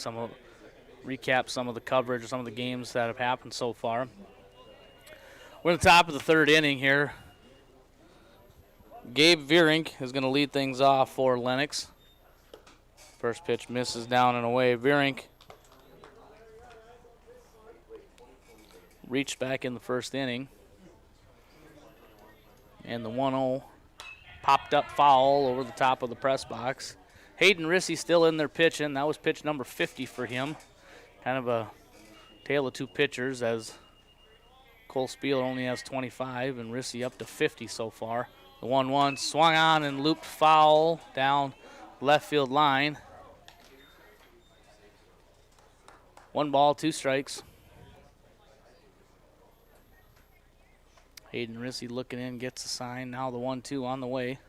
recap some of the coverage of some of the games that have happened so far. We're at the top of the 3rd inning here. Gabe Vierink is going to lead things off for Lennox. First pitch misses down and away. Vierink reached back in the 1st inning. And the 1-0 popped up foul over the top of the press box. Hayden Rissy still in there pitching. That was pitch number 50 for him. Kind of a tale of two pitchers, as Cole Spiel only has 25 and Rissy up to 50 so far. The 1-1 swung on and looped foul down left field line. 1 ball, 2 strikes. Hayden Rissy looking in, gets a sign. Now the 1-2 on the way.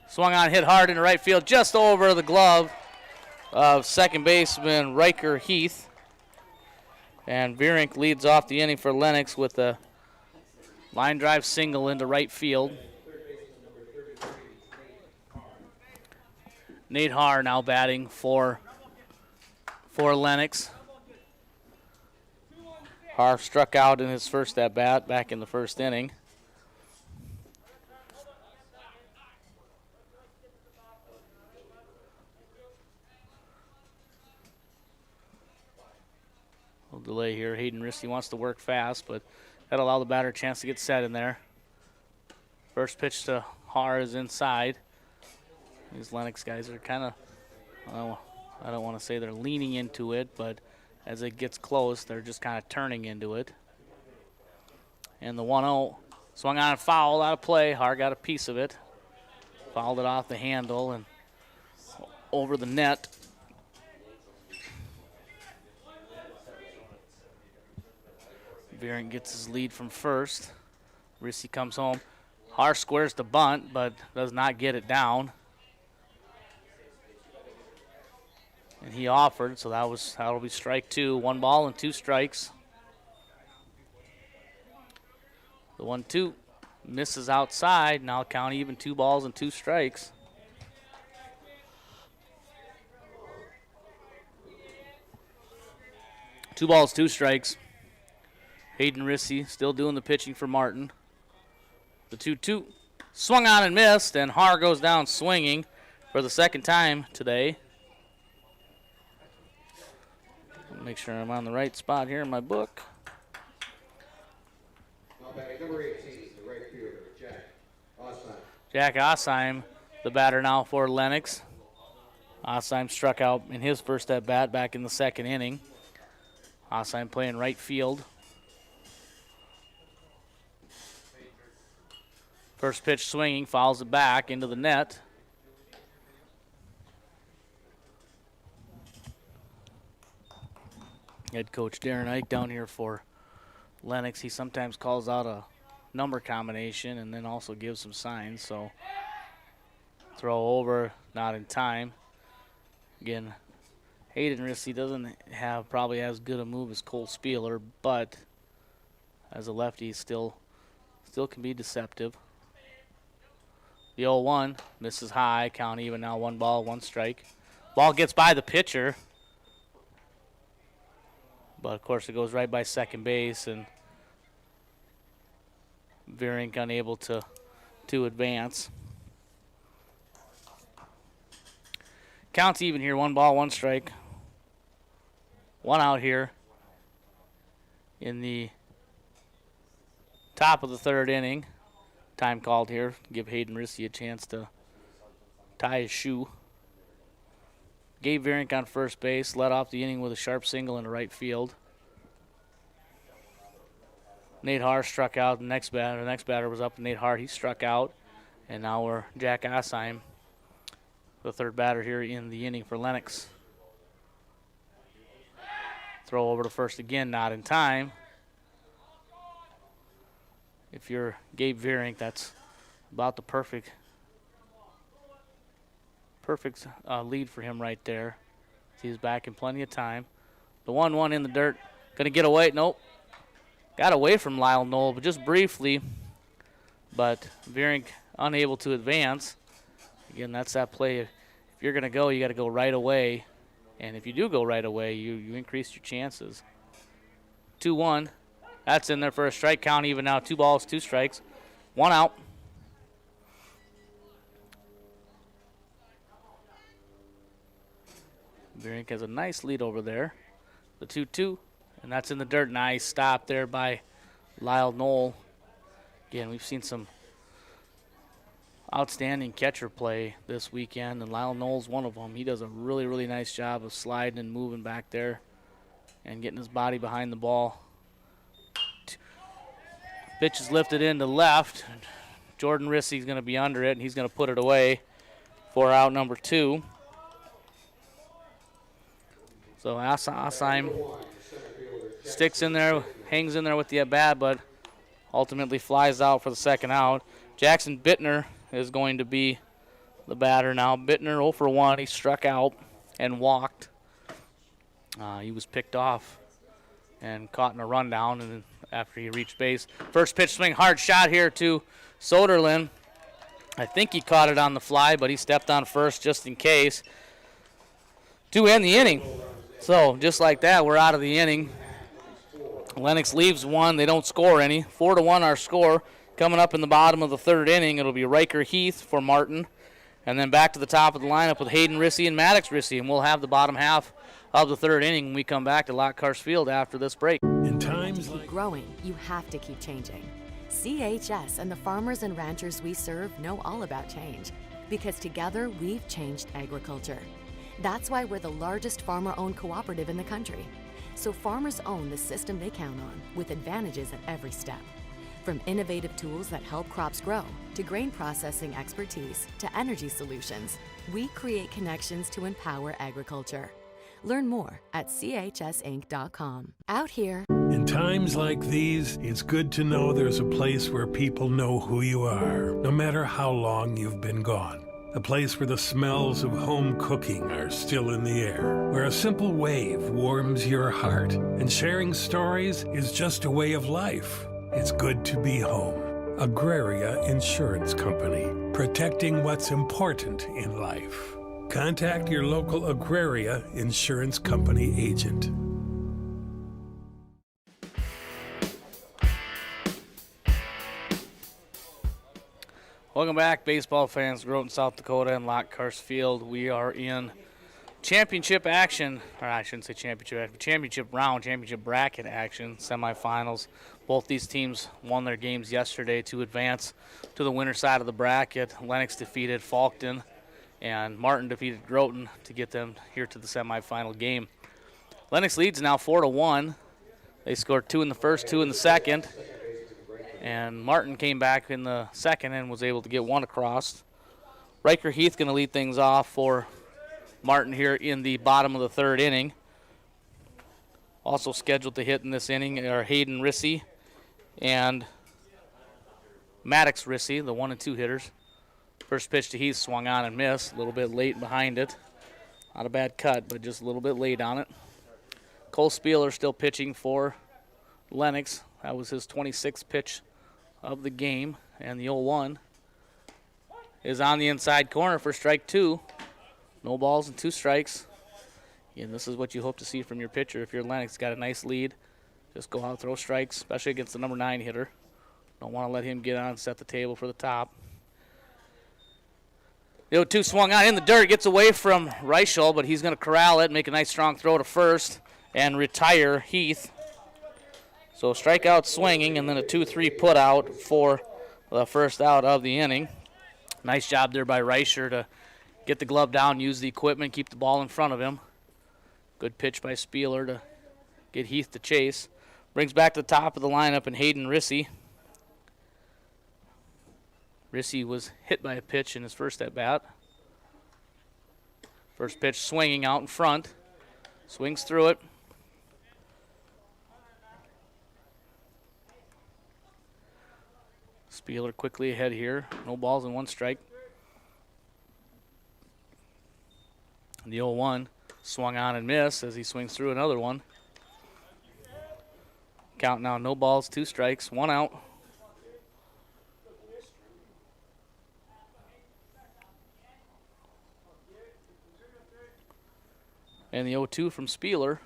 Swung on, hit hard into right field, just over the glove of second baseman Riker Heath. And Vierink leads off the inning for Lennox with a line drive single into right field. Nate Haar now batting for Lennox. Haar struck out in his first at-bat back in the 1st inning. Little delay here. Hayden Rissy wants to work fast, but that'll allow the batter a chance to get set in there. First pitch to Haar is inside. These Lennox guys are kind of, I don't want to say they're leaning into it, but as it gets close, they're just kind of turning into it. And the 1-0 swung on and foul, out of play. Haar got a piece of it. Fouled it off the handle and over the net. Vierink gets his lead from first. Rissy comes home. Haar squares the bunt, but does not get it down. And he offered, so that'll be strike 2. 1 ball and 2 strikes. The 1-2 misses outside. Now count even, 2 balls and 2 strikes. Two balls, 2 strikes. Hayden Rissy still doing the pitching for Martin. The 2-2 swung on and missed, and Haar goes down swinging for the 2nd time today. Make sure I'm on the right spot here in my book. Number 18, the right fielder, Jack Osheim. Jack Osheim, the batter now for Lennox. Osheim struck out in his first at-bat back in the 2nd inning. Osheim playing right field. First pitch swinging, fouls it back into the net. Head coach Darren Ike down here for Lennox. He sometimes calls out a number combination and then also gives some signs. So throw over, not in time. Again, Hayden Rissy doesn't have probably as good a move as Cole Spieler, but as a lefty, still can be deceptive. The 0-1 misses high, count even now, 1 ball, 1 strike. Ball gets by the pitcher, but of course it goes right by second base, and Vierink unable to advance. Count's even here, 1 ball, 1 strike. 1 out here in the top of the 3rd inning. Time called here, give Hayden Rissy a chance to tie his shoe. Gabe Vierink on first base, led off the inning with a sharp single into right field. Nate Haar struck out. The next batter was up. Nate Haar, he struck out. And now we're Jack Assheim, the third batter here in the inning for Lennox. Throw over to first again, not in time. If you're Gabe Vierink, that's about the perfect lead for him right there. He's back in plenty of time. The 1-1 in the dirt. Going to get away. Nope. Got away from Lyle Knoll, but just briefly. But Vierink unable to advance. Again, that's that play. If you're going to go, you got to go right away. And if you do go right away, you increase your chances. 2-1. That's in there for a strike count even now. 2 balls, 2 strikes. 1 out. Vierink has a nice lead over there. The 2-2. And that's in the dirt. Nice stop there by Lyle Knoll. Again, we've seen some outstanding catcher play this weekend, and Lyle Knoll's one of them. He does a really, really nice job of sliding and moving back there and getting his body behind the ball. Pitch is lifted into left. Jordan Rissy's going to be under it, and he's going to put it away for out number 2. So Assheim sticks in there, hangs in there with the at-bat, but ultimately flies out for the second out. Jackson Bittner is going to be the batter now. Bittner 0 for 1. He struck out and walked. He was picked off and caught in a rundown and after he reached base. First pitch swing, hard shot here to Soderlin. I think he caught it on the fly, but he stepped on first just in case to end the inning. So just like that, we're out of the inning. Lennox leaves 1. They don't score any. 4-1 our score. Coming up in the bottom of the third inning, it'll be Riker Heath for Martin. And then back to the top of the lineup with Hayden Rissy and Maddox Rissy. And we'll have the bottom half of the third inning when we come back to Lockhart Field after this break. In times Keep growing, you have to keep changing. CHS and the farmers and ranchers we serve know all about change. Because together, we've changed agriculture. That's why we're the largest farmer-owned cooperative in the country. So farmers own the system they count on, with advantages at every step. From innovative tools that help crops grow, to grain processing expertise, to energy solutions, we create connections to empower agriculture. Learn more at chsinc.com. Out here, In times like these, it's good to know there's a place where people know who you are, no matter how long you've been gone. A place where the smells of home cooking are still in the air, where a simple wave warms your heart, and sharing stories is just a way of life. It's good to be home. Agraria Insurance Company, protecting what's important in life. Contact your local Agraria Insurance Company agent. Welcome back, baseball fans, Groton, South Dakota, and Lockhart Field. We are in championship action, or I shouldn't say championship round, championship bracket action, semifinals. Both these teams won their games yesterday to advance to the winner side of the bracket. Lennox defeated Faulkton, and Martin defeated Groton to get them here to the semifinal game. Lennox leads now 4-1. They scored 2 in the first, 2 in the second. And Martin came back in the second and was able to get 1 across. Riker Heath going to lead things off for Martin here in the bottom of the third inning. Also scheduled to hit in this inning are Hayden Rissy and Maddox Rissy, the 1 and 2 hitters. First pitch to Heath swung on and missed. A little bit late behind it. Not a bad cut, but just a little bit late on it. Cole Spieler still pitching for Lennox. That was his 26th pitch of the game, and the 0-1 is on the inside corner for strike 2. No balls and 2 strikes. And this is what you hope to see from your pitcher. If you're Lennox, got a nice lead, just go out, throw strikes, especially against the number 9 hitter. Don't want to let him get on and set the table for the top. The 0-2 swung on in the dirt, gets away from Reichel, but he's going to corral it, make a nice strong throw to first, and retire Heath. So strikeout swinging, and then a 2-3 put out for the first out of the inning. Nice job there by Reicher to get the glove down, use the equipment, keep the ball in front of him. Good pitch by Spieler to get Heath to chase. Brings back to the top of the lineup and Hayden Rissy. Rissy was hit by a pitch in his first at-bat. First pitch swinging out in front. Swings through it. Spieler quickly ahead here. No balls and 1 strike. The 0-1 swung on and missed as he swings through another one. Count now, no balls, 2 strikes, 1 out. And the 0-2 from Spieler.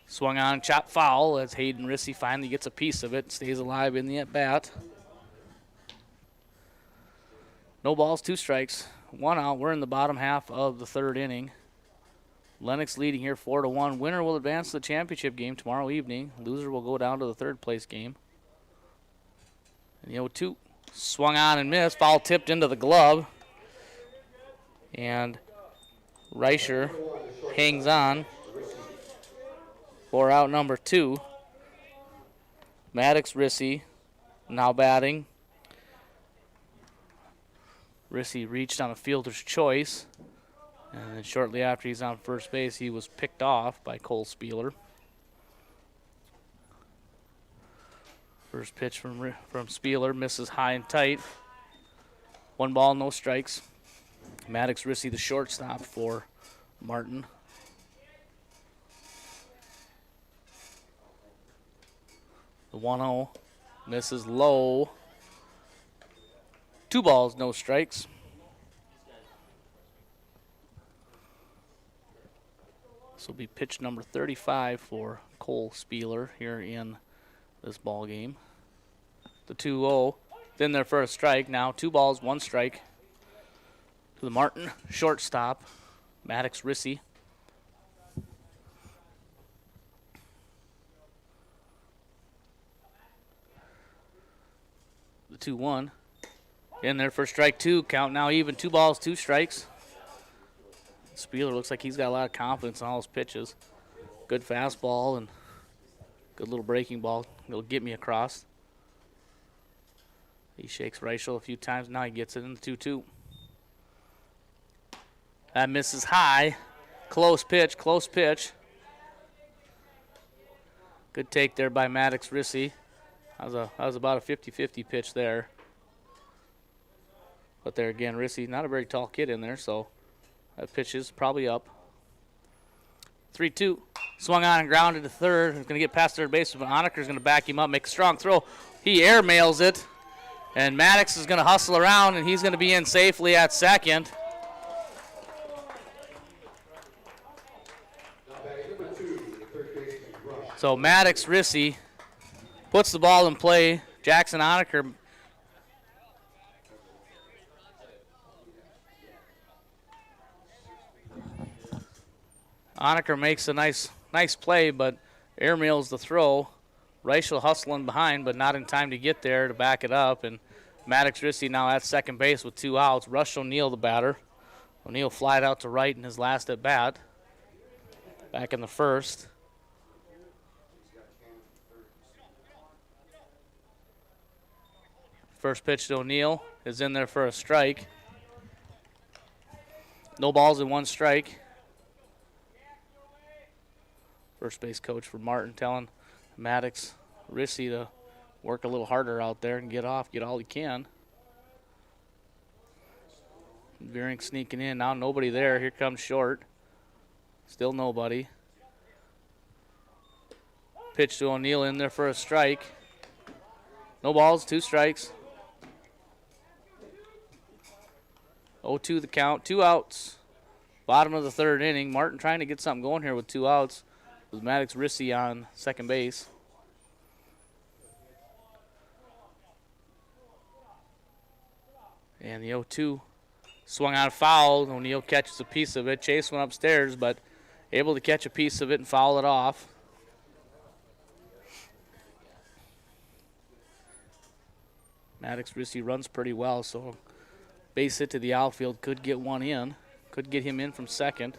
Swung on, chopped foul as Hayden Rissy finally gets a piece of it, stays alive in the at-bat. No balls, 2 strikes, 1 out. We're in the bottom half of the 3rd inning. Lennox leading here 4-1. Winner will advance to the championship game tomorrow evening. Loser will go down to the 3rd place game. And the 0-2 swung on and missed. Foul tipped into the glove. And Reicher hangs on for out number 2. Maddox Rissy now batting. Rissy reached on a fielder's choice. And then shortly after he's on first base, he was picked off by Cole Spieler. First pitch from Spieler misses high and tight. 1 ball, no strikes. Maddox Rissy, the shortstop for Martin. The 1-0 misses low. 2 balls, no strikes. This will be pitch number 35 for Cole Spieler here in this ball game. The 2-0, then there for a strike. Now 2 balls, 1 strike to the Martin shortstop, Maddox Rissy. The 2-1, in there for strike 2. Count now even, 2 balls, 2 strikes. Spieler looks like he's got a lot of confidence in all his pitches. Good fastball and good little breaking ball. It'll get me across. He shakes Reichel a few times. Now he gets it in the 2-2. That misses high. Close pitch, close pitch. Good take there by Maddox Rissy. That was about a 50-50 pitch there. But there again, Rissy, not a very tall kid in there, so that pitch is probably up. 3-2. Swung on and grounded to third. He's going to get past third base, but Honeker's going to back him up, make a strong throw. He airmails it, and Maddox is going to hustle around, and he's going to be in safely at second. So Maddox Rissy puts the ball in play. Jackson Honeker makes a nice play, but airmails the throw. Reichel hustling behind, but not in time to get there to back it up. And Maddox Rissy now at second base with 2 outs. Rush O'Neill, the batter. O'Neill flied out to right in his last at bat. Back in the first. First pitch to O'Neill is in there for a strike. No balls and 1 strike. First base coach for Martin telling Maddox Rissy to work a little harder out there and get all he can. Veering sneaking in. Now nobody there. Here comes short. Still nobody. Pitch to O'Neill in there for a strike. No balls, 2 strikes. 0-2 the count, 2 outs. Bottom of the 3rd inning. Martin trying to get something going here with 2 outs. With Maddox Rissy on second base. And the 0-2 swung on a foul. O'Neill catches a piece of it. Chase went upstairs, but able to catch a piece of it and foul it off. Maddox Rissy runs pretty well, so base hit to the outfield could get one in. Could get him in from second.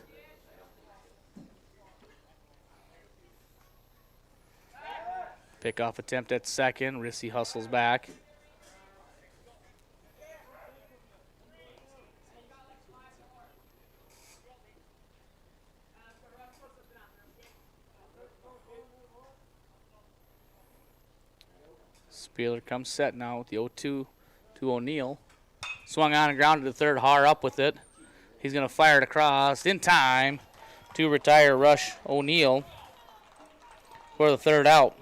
Pickoff attempt at second. Rissy hustles back. Spieler comes set now with the 0-2 to O'Neill. Swung on and grounded to third. Har up with it. He's going to fire it across in time to retire Rush O'Neill for the third out.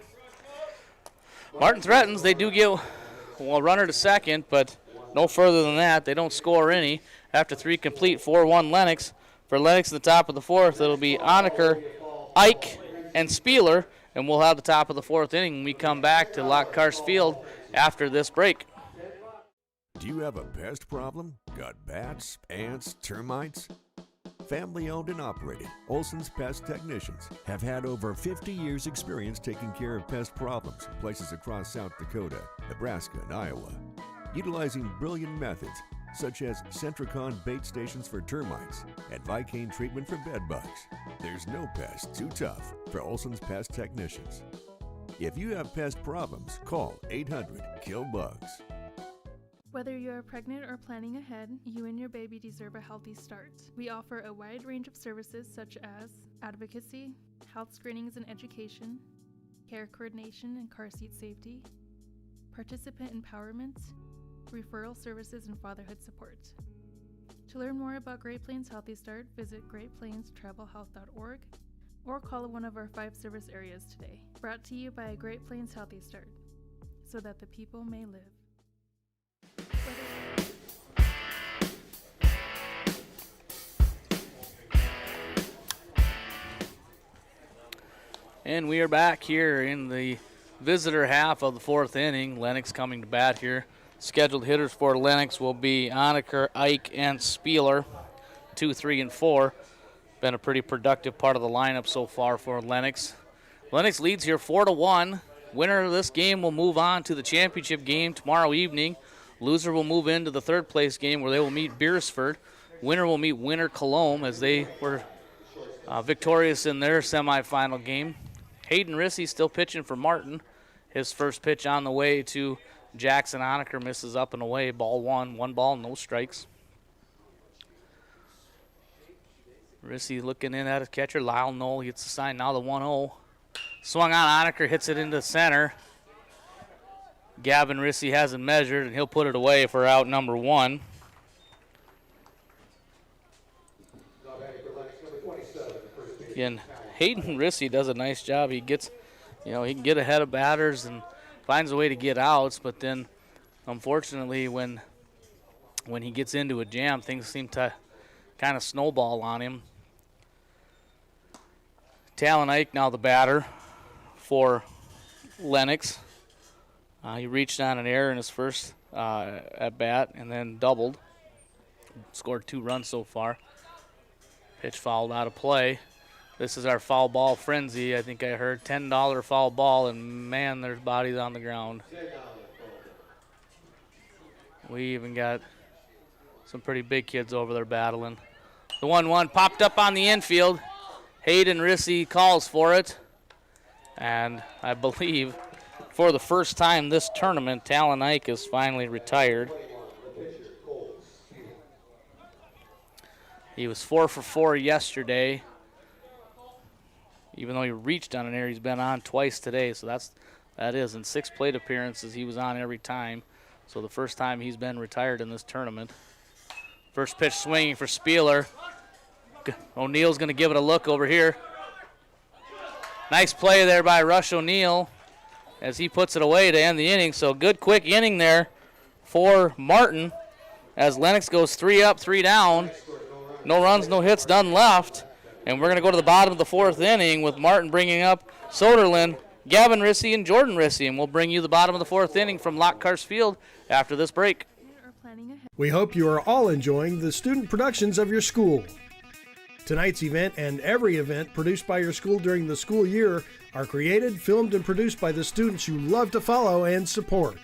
Martin threatens. They do get a runner to second, but no further than that. They don't score any. After 3 complete, 4-1 Lennox. For Lennox in the top of the fourth, it'll be Onaker, Ike, and Spieler, and we'll have the top of the fourth inning when we come back to Lockhart Field after this break. Do you have a pest problem? Got bats, ants, termites? Family owned and operated, Olson's Pest Technicians have had over 50 years experience taking care of pest problems in places across South Dakota, Nebraska, and Iowa. Utilizing brilliant methods such as Centricon bait stations for termites and Vicane treatment for bed bugs. There's no pest too tough for Olson's Pest Technicians. If you have pest problems, call 800-KILL-BUGS. Whether you're pregnant or planning ahead, you and your baby deserve a healthy start. We offer a wide range of services such as advocacy, health screenings and education, care coordination and car seat safety, participant empowerment, referral services, and fatherhood support. To learn more about Great Plains Healthy Start, visit greatplainstravelhealth.org or call one of our 5 service areas today. Brought to you by Great Plains Healthy Start, so that the people may live. And we are back here in the visitor half of the fourth inning. Lennox coming to bat here. Scheduled hitters for Lennox will be Onaker, Ike, and Spieler, 2, 3, and 4. Been a pretty productive part of the lineup so far for Lennox. Lennox leads here 4-1. Winner of this game will move on to the championship game tomorrow evening. Loser will move into the third place game where they will meet Beersford. Winner will meet Winter Cologne as they were victorious in their semifinal game. Hayden Rissy still pitching for Martin. His first pitch on the way to Jackson Onaker misses up and away. Ball 1 ball, no strikes. Rissy looking in at his catcher. Lyle Knoll gets the sign now, the 1-0. Swung on, Onaker hits it into center. Gavin Rissy hasn't measured, and he'll put it away for out number 1. Again, Hayden Rissy does a nice job. He gets, he can get ahead of batters and finds a way to get outs, but then unfortunately when he gets into a jam, things seem to kind of snowball on him. Talon Ike now the batter for Lennox. He reached on an error in his first at bat and then doubled. Scored 2 runs so far. Pitch fouled out of play. This is our foul ball frenzy. I think I heard $10 foul ball, and man, there's bodies on the ground. We even got some pretty big kids over there battling. The 1-1 popped up on the infield. Hayden Rissy calls for it. And I believe for the first time this tournament, Talon Ike is finally retired. He was 4 for 4 yesterday. Even though he reached on an air, he's been on twice today. So that is in 6 plate appearances, he was on every time. So the first time he's been retired in this tournament. First pitch swinging for Spieler. O'Neill's going to give it a look over here. Nice play there by Rush O'Neill as he puts it away to end the inning. So good quick inning there for Martin as Lennox goes 3 up, 3 down. No runs, no hits, none left. And we're going to go to the bottom of the 4th inning with Martin bringing up Soderlin, Gavin Rissy, and Jordan Rissy. And we'll bring you the bottom of the 4th inning from Lockhart Field after this break. We hope you are all enjoying the student productions of your school. Tonight's event and every event produced by your school during the school year are created, filmed, and produced by the students you love to follow and support.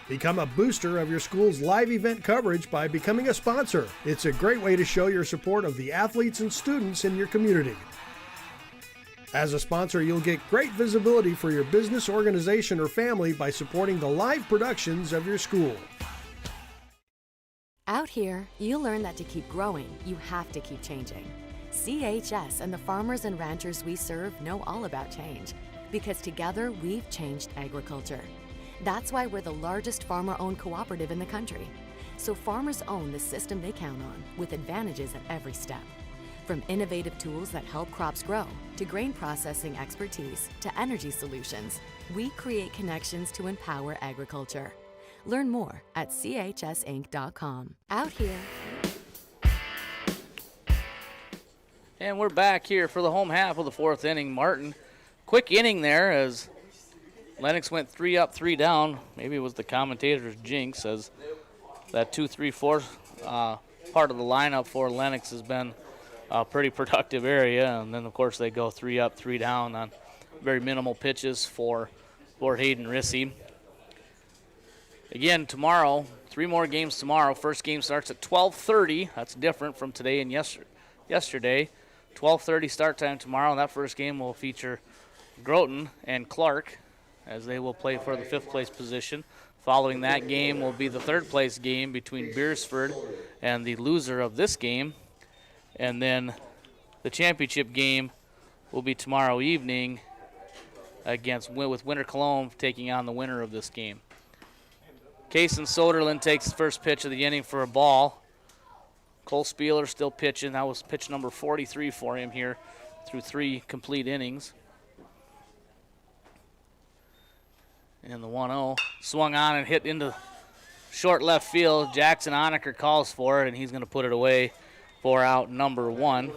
Become a booster of your school's live event coverage by becoming a sponsor. It's a great way to show your support of the athletes and students in your community. As a sponsor, you'll get great visibility for your business, organization, or family by supporting the live productions of your school. Out here, you'll learn that to keep growing, you have to keep changing. CHS and the farmers and ranchers we serve know all about change, because together we've changed agriculture. That's why we're the largest farmer-owned cooperative in the country. So farmers own the system they count on, with advantages at every step. From innovative tools that help crops grow, to grain processing expertise, to energy solutions, we create connections to empower agriculture. Learn more at chsinc.com. Out here. And we're back here for the home half of the fourth inning. Martin, quick inning there as Lennox went 3 up, 3 down. Maybe it was the commentator's jinx, as that 2-3-4 part of the lineup for Lennox has been a pretty productive area. And then, of course, they go 3 up, 3 down on very minimal pitches for Hayden Rissy. Again, tomorrow, 3 more games tomorrow. First game starts at 12:30. That's different from today and yesterday. 12:30 start time tomorrow, and that first game will feature Groton and Clark, as they will play for the 5th place position. Following that game will be the 3rd place game between Beersford and the loser of this game. And then the championship game will be tomorrow evening with Winter Cologne taking on the winner of this game. Kason Soderlund takes the first pitch of the inning for a ball. Cole Spieler still pitching. That was pitch number 43 for him here through 3 complete innings. And the 1-0 swung on and hit into short left field. Jackson Onaker calls for it, and he's going to put it away for out number 1.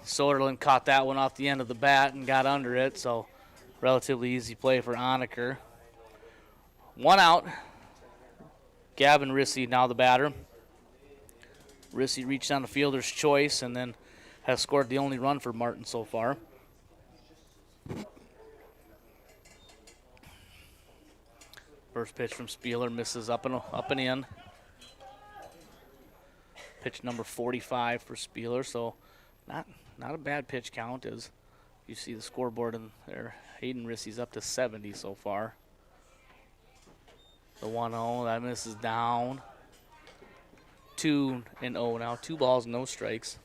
Soderlund caught that one off the end of the bat and got under it, so relatively easy play for Onaker. 1 out. Gavin Rissy now the batter. Rissy reached on the fielder's choice and then has scored the only run for Martin so far. First pitch from Spieler misses up and in. Pitch number 45 for Spieler, so not a bad pitch count, as you see the scoreboard in there. Hayden Rissy's up to 70 so far. The 1-0, that misses down. 2-0 now. 2 balls, no strikes.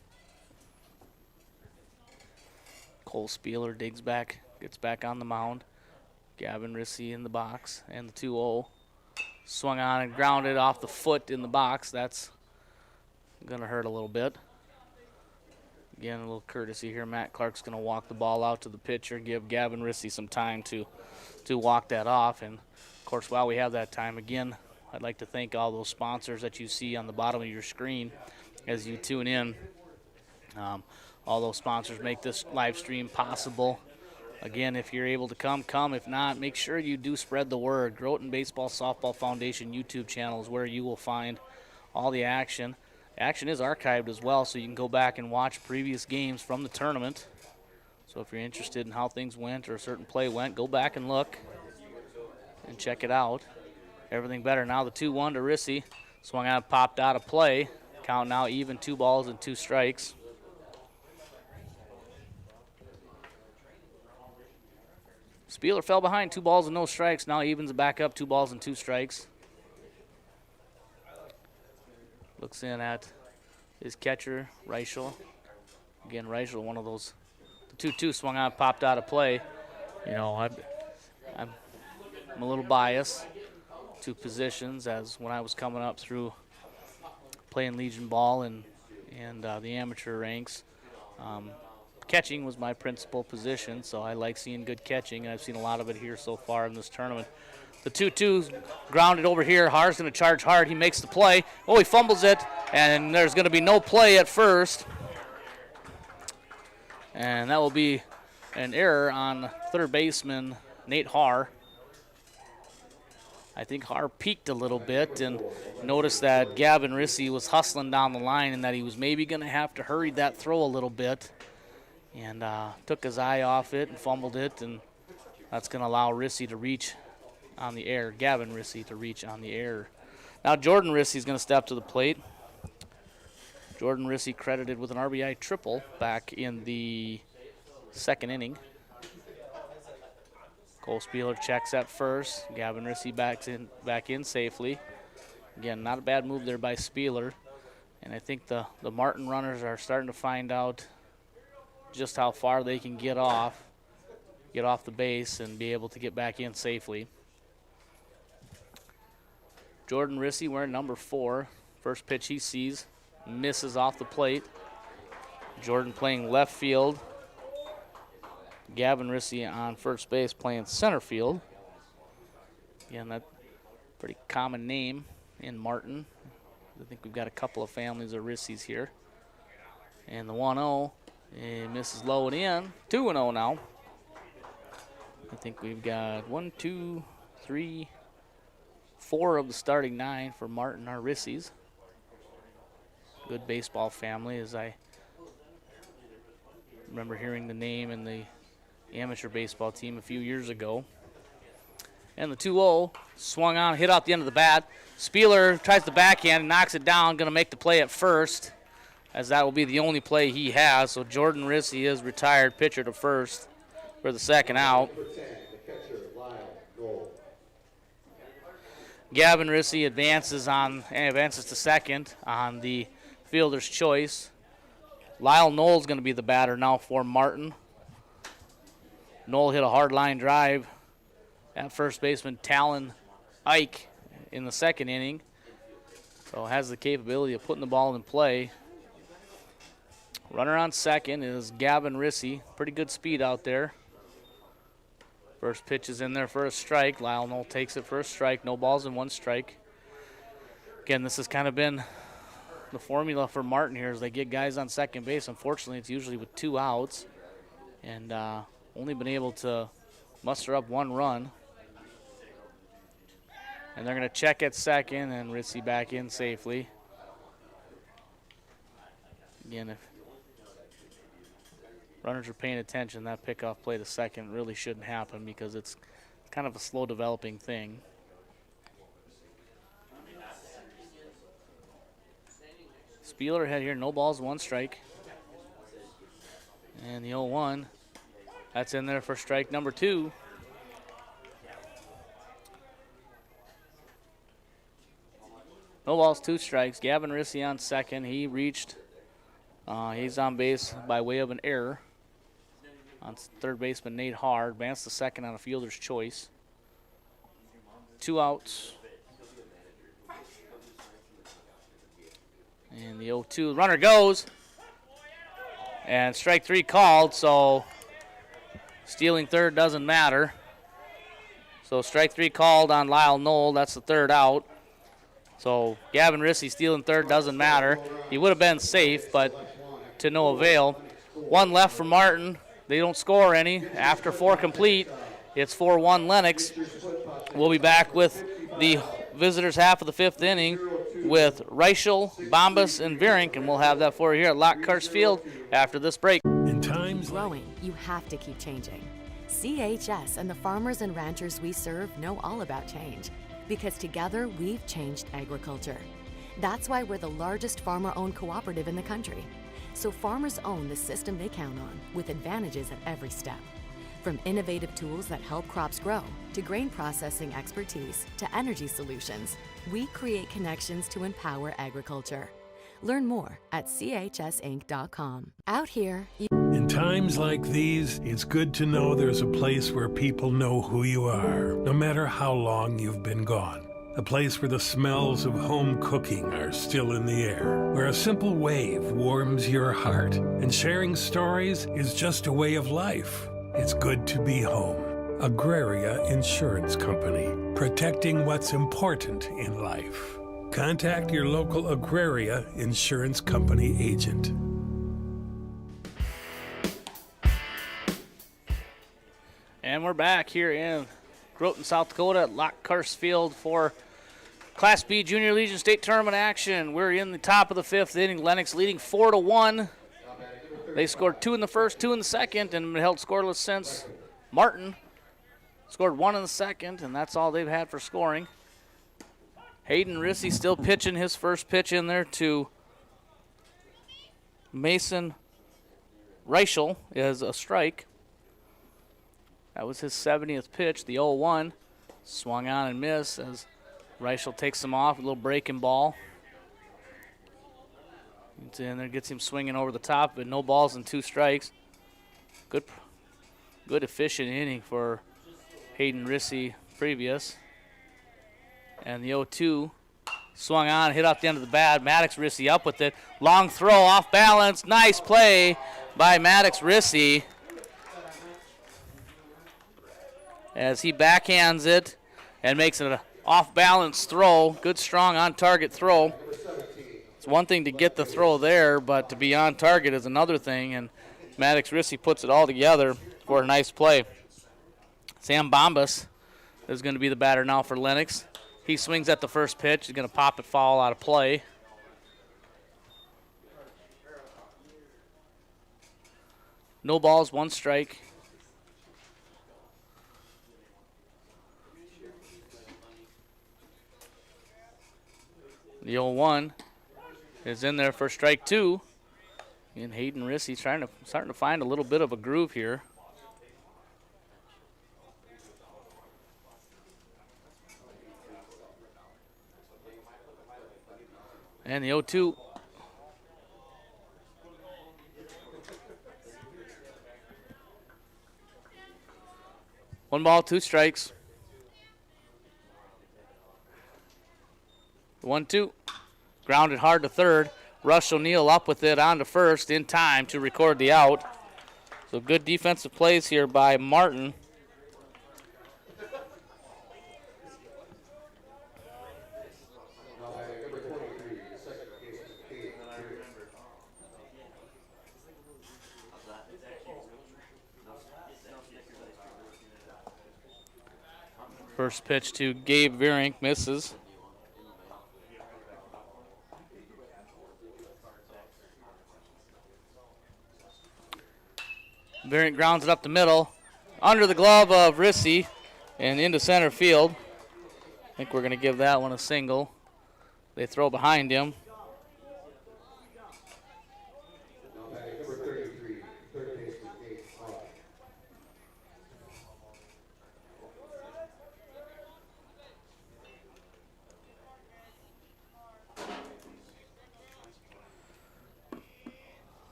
Cole Spieler digs back, gets back on the mound. Gavin Rissy in the box, and the 2-0. Swung on and grounded off the foot in the box. That's going to hurt a little bit. Again, a little courtesy here. Matt Clark's going to walk the ball out to the pitcher, give Gavin Rissy some time to walk that off. And of course, while we have that time, again, I'd like to thank all those sponsors that you see on the bottom of your screen as you tune in. All those sponsors make this live stream possible. Again, if you're able to come. If not, make sure you do spread the word. Groton Baseball Softball Foundation YouTube channel is where you will find all the action. Action is archived as well, so you can go back and watch previous games from the tournament. So if you're interested in how things went or a certain play went, go back and look and check it out. Everything better. Now the 2-1 to Rissy. Swung out, popped out of play. Count now even, 2 balls and 2 strikes. Spieler fell behind, 2 balls and no strikes. Now evens it back up, 2 balls and 2 strikes. Looks in at his catcher, Reichel. Again, Reichel, one of those. The 2-2 swung out, popped out of play. You know, I'm a little biased to positions, as when I was coming up through playing Legion ball and the amateur ranks, catching was my principal position, so I like seeing good catching, and I've seen a lot of it here so far in this tournament. The 2-2 grounded over here. Haar's going to charge hard. He makes the play. Oh, he fumbles it, and there's going to be no play at first. And that will be an error on third baseman Nate Haar. I think Haar peaked a little bit and noticed that Gavin Rissy was hustling down the line and that he was maybe going to have to hurry that throw a little bit, and took his eye off it and fumbled it, and that's going to allow Rissy to reach on the air, Gavin Rissy to reach on the air. Now Jordan Rissy is going to step to the plate. Jordan Rissy credited with an RBI triple back in the second inning. Cole Spieler checks at first. Gavin Rissy back in safely. Again, not a bad move there by Spieler. And I think the Martin runners are starting to find out just how far they can get off the base and be able to get back in safely. Jordan Rissy wearing number 4. First pitch he sees, misses off the plate. Jordan playing left field. Gavin Rissy on first base playing center field. Again, that pretty common name in Martin. I think we've got a couple of families of Rissys here. And the 1-0, misses low and in. 2-0 now. I think we've got 1, 2, 3, 4 of the starting 9 for Martin are Rissys. Good baseball family, as I remember hearing the name in the amateur baseball team a few years ago. And the 2-0 swung on, hit out the end of the bat. Spieler tries the backhand and knocks it down, going to make the play at first, as that will be the only play he has. So Jordan Rissy is retired pitcher to first for the second out. Gavin Rissy advances to second on the fielder's choice. Lyle Knoll's going to be the batter now for Martin. Knoll hit a hard line drive at first baseman Talon Ike in the second inning. So has the capability of putting the ball in play. Runner on second is Gavin Rissy. Pretty good speed out there. First pitch is in there for a strike. Lyle Knoll takes it for a strike. No balls and 1 strike. Again, this has kind of been the formula for Martin here as they get guys on second base. Unfortunately, it's usually with 2 outs. And only been able to muster up 1 run. And they're going to check at second and Rissy back in safely. Again, if runners are paying attention, that pickoff play to second really shouldn't happen because it's kind of a slow developing thing. Spieler had here, no balls, 1 strike. And the 0-1, that's in there for strike number 2. No balls, 2 strikes. Gavin Rissy on second. He reached, he's on base by way of an error on third baseman Nate Hard. Advanced to second on a fielder's choice. 2 outs. And the 0-2, runner goes. And strike 3 called, so stealing third doesn't matter. So strike 3 called on Lyle Knoll. That's the 3rd out. So Gavin Rissy stealing third doesn't matter. He would have been safe, but to no avail. 1 left for Martin. They don't score any. After 4 complete, it's 4-1 Lennox. We'll be back with the visitors' half of the 5th inning with Reichel, Bombas, and Vierink, and we'll have that for you here at Lockhurst Field after this break. In times Growing, you have to keep changing. CHS and the farmers and ranchers we serve know all about change, because together we've changed agriculture. That's why we're the largest farmer-owned cooperative in the country. So farmers own the system they count on, with advantages at every step. From innovative tools that help crops grow, to grain processing expertise, to energy solutions, we create connections to empower agriculture. Learn more at chsinc.com. Out here, In times like these, it's good to know there's a place where people know who you are, no matter how long you've been gone. A place where the smells of home cooking are still in the air, where a simple wave warms your heart, and sharing stories is just a way of life. It's good to be home. Agraria Insurance Company, protecting what's important in life. Contact your local Agraria Insurance Company agent. And we're back here in Groton, South Dakota at Lockhurst Field for Class B Junior Legion State Tournament action. We're in the top of the 5th inning. Lennox leading 4-1. They scored 2 in the first, 2 in the second, and held scoreless since. Martin scored 1 in the second, and that's all they've had for scoring. Hayden Rissy still pitching his first pitch in there to Mason Reichel is a strike. That was his 70th pitch, the 0-1. Swung on and missed as Reichel takes him off, a little breaking ball. Gets in there, gets him swinging over the top, but no balls and 2 strikes. Good efficient inning for Hayden Rissy previous. And the 0-2 swung on, hit off the end of the bat. Maddox Rissy up with it. Long throw off balance. Nice play by Maddox Rissy as he backhands it and makes it an off-balance throw. Good, strong, on-target throw. It's one thing to get the throw there, but to be on target is another thing, and Maddox Rissy puts it all together for a nice play. Sam Bombas is going to be the batter now for Lennox. He swings at the first pitch. He's going to pop it foul out of play. No balls, 1 strike. The 0-1 is in there for strike 2. And Hayden Rissy starting to find a little bit of a groove here. And the 0-2. One ball, 2 strikes. 1-2. Grounded hard to third. Rush O'Neal up with it on to first in time to record the out. So good defensive plays here by Martin. First pitch to Gabe Vierink misses. Vierink grounds it up the middle, under the glove of Rissy, and into center field. I think we're going to give that one a single. They throw behind him.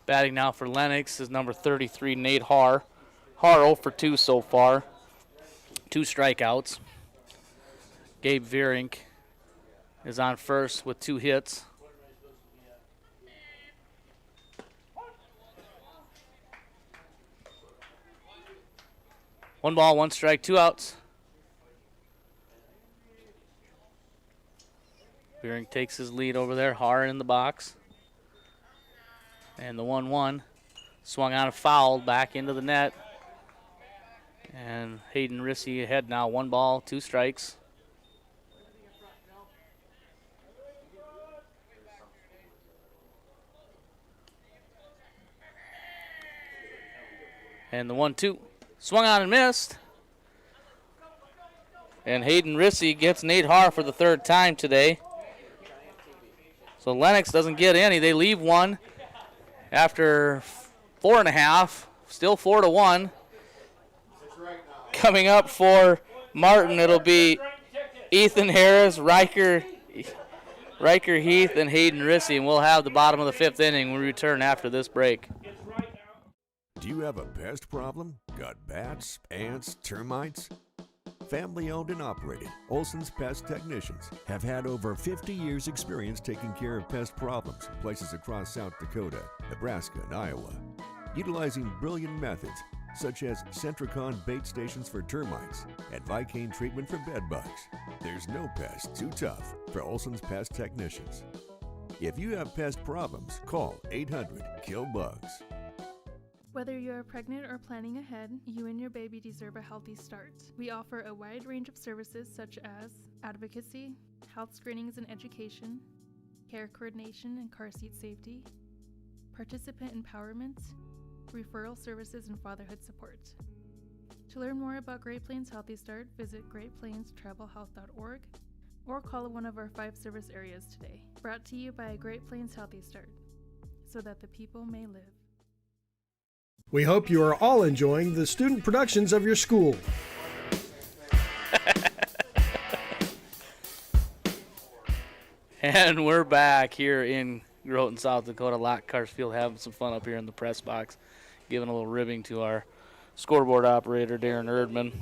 Batting now for Lennox is number 33, Nate Haar. Haar 0 for 2 so far. 2 strikeouts. Gabe Vierink is on first with 2 hits. One ball, 1 strike, 2 outs. Vierink takes his lead over there. Haar in the box. And the 1-1 swung on and fouled back into the net. And Hayden Rissy ahead now. 1 ball, 2 strikes. And the 1-2 swung on and missed. And Hayden Rissy gets Nate Haar for the 3rd time today. So Lennox doesn't get any. They leave 1. After 4.5, still 4-1. Coming up for Martin, it'll be Ethan Harris, Riker Heath, and Hayden Rissy, and we'll have the bottom of the 5th inning when we return after this break. Do you have a pest problem? Got bats, ants, termites? Family owned and operated, Olson's Pest Technicians have had over 50 years experience taking care of pest problems in places across South Dakota, Nebraska, and Iowa. Utilizing brilliant methods such as Centricon bait stations for termites and Vicane treatment for bed bugs. There's no pest too tough for Olson's Pest Technicians. If you have pest problems, call 800-KILL-BUGS. Whether you're pregnant or planning ahead, you and your baby deserve a healthy start. We offer a wide range of services such as advocacy, health screenings and education, care coordination and car seat safety, participant empowerment, referral services, and fatherhood support. To learn more about Great Plains Healthy Start, visit greatplainstravelhealth.org or call one of our 5 service areas today. Brought to you by Great Plains Healthy Start. so that the people may live. We hope you are all enjoying the student productions of your school. And we're back here in Groton, South Dakota. Lockhart Field having some fun up here in the press box, giving a little ribbing to our scoreboard operator, Darren Erdman.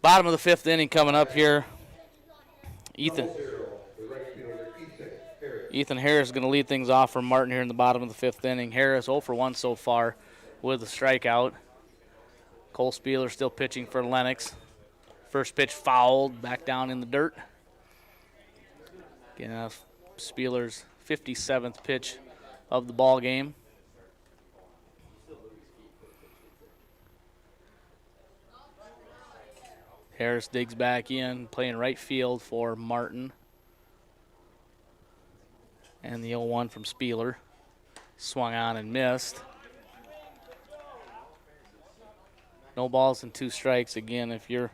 Bottom of the fifth inning coming up here. Ethan Harris is going to lead things off for Martin here in the bottom of the fifth inning. Harris 0 for 1 so far with a strikeout. Cole Spieler still pitching for Lennox. First pitch fouled, back down in the dirt. Again, Spieler's 57th pitch of the ball game. Harris digs back in, playing right field for Martin. And the 0-1 from Spieler. Swung on and missed. No balls and 2 strikes. Again, if you're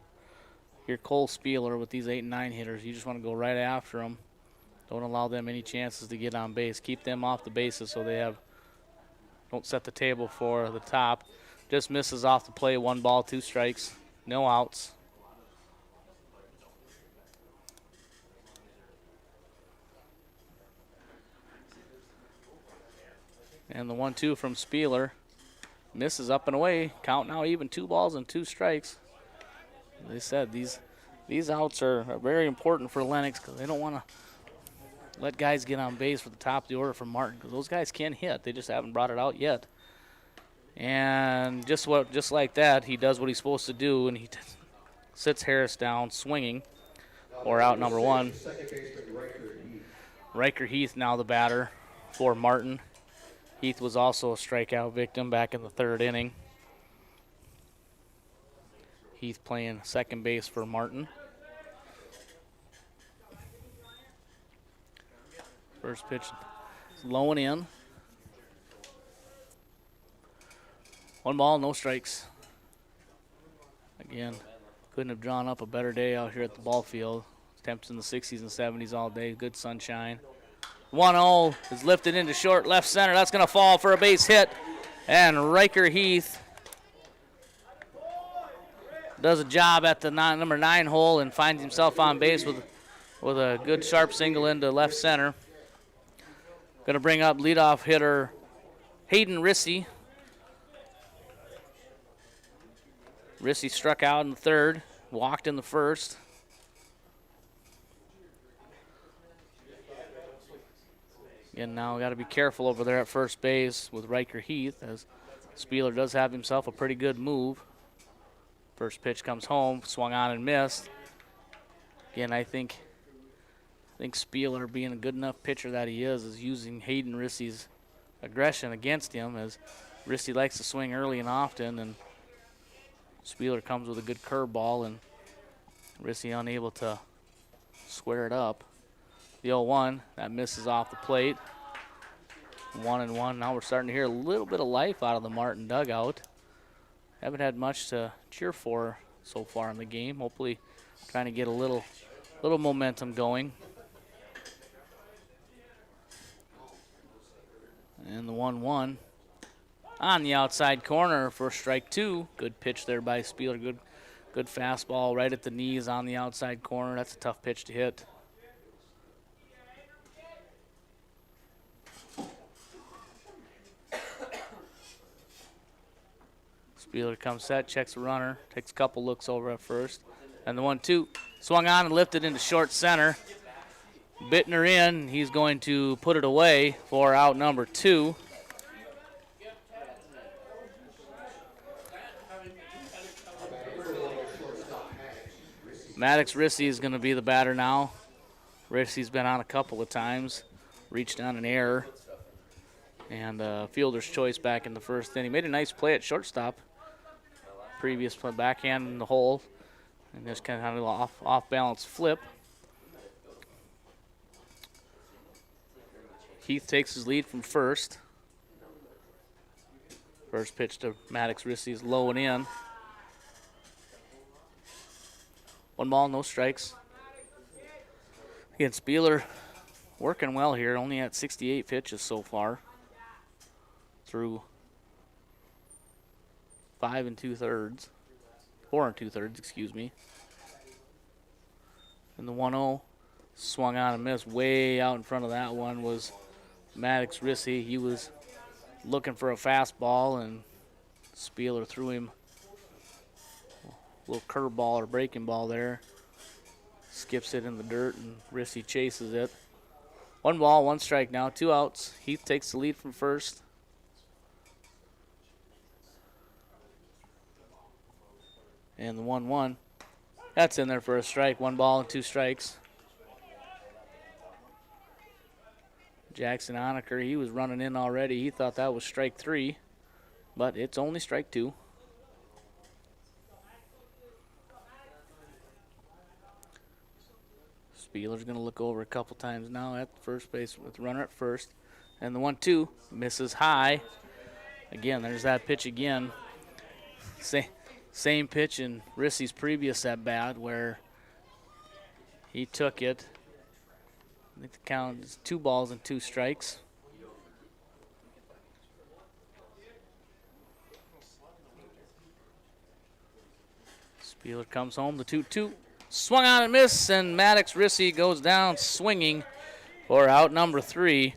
Cole Spieler with these 8 and 9 hitters, you just want to go right after them. Don't allow them any chances to get on base. Keep them off the bases so they don't set the table for the top. Just misses off the play. 1 ball, 2 strikes, no outs. And the 1-2 from Spieler misses up and away. Count now even, 2 balls and 2 strikes. They said these outs are very important for Lennox because they don't want to let guys get on base for the top of the order from Martin because those guys can hit. They just haven't brought it out yet. And just like that, he does what he's supposed to do, and he sits Harris down swinging for out number 1. Riker Heath now the batter for Martin. Heath was also a strikeout victim back in the 3rd inning. Heath playing second base for Martin. First pitch is low and in. 1 ball, no strikes. Again, couldn't have drawn up a better day out here at the ball field. Temps in the 60s and 70s all day, good sunshine. 1-0 is lifted into short left center. That's going to fall for a base hit. And Riker Heath does a job at the number 9 hole and finds himself on base with a good sharp single into left center. Going to bring up leadoff hitter Hayden Rissy. Rissy struck out in the 3rd, walked in the 1st. Again, now got to be careful over there at first base with Riker Heath, as Spieler does have himself a pretty good move. First pitch comes home, swung on and missed. Again, I think Spieler, being a good enough pitcher that he is using Hayden Rissy's aggression against him, as Rissy likes to swing early and often, and Spieler comes with a good curveball, and Rissy unable to square it up. The 0-1, that misses off the plate. 1-1. Now we're starting to hear a little bit of life out of the Martin dugout. Haven't had much to cheer for so far in the game. Hopefully trying to get a little momentum going. And the 1-1 on the outside corner for strike 2. Good pitch there by Spieler. Good fastball right at the knees on the outside corner. That's a tough pitch to hit. Spieler comes set, checks the runner, takes a couple looks over at first. And the 1-2 swung on and lifted into short center. Bittner in, he's going to put it away for out number 2. Maddox Rissy is going to be the batter now. Rissy's been on a couple of times, reached on an error. And fielder's choice back in the 1st inning. He made a nice play at shortstop. Previous play, backhand in the hole. And just kind of off-balance flip. Heath takes his lead from first. First pitch to Maddox Rissy is low and in. 1 ball, no strikes. Again, Spieler working well here, only at 68 pitches so far through 4 2/3, excuse me. And the 1-0 swung on and missed. Way out in front of that one was Maddox Rissy. He was looking for a fastball, and Spieler threw him a little curveball or breaking ball there. Skips it in the dirt, and Rissy chases it. 1 ball, 1 strike now, 2 outs. Heath takes the lead from first. And the 1-1, that's in there for a strike. 1 ball and 2 strikes. Jackson Honaker, he was running in already. He thought that was strike 3, but it's only strike 2. Spieler's going to look over a couple times now at first base with the runner at first. And the 1-2 misses high. Again, there's that pitch again. Same pitch in Rissy's previous at-bat where he took it. I think the count is 2 balls and 2 strikes. Spieler comes home, the 2-2. Swung on and missed, and Maddox Rissy goes down swinging for out number 3.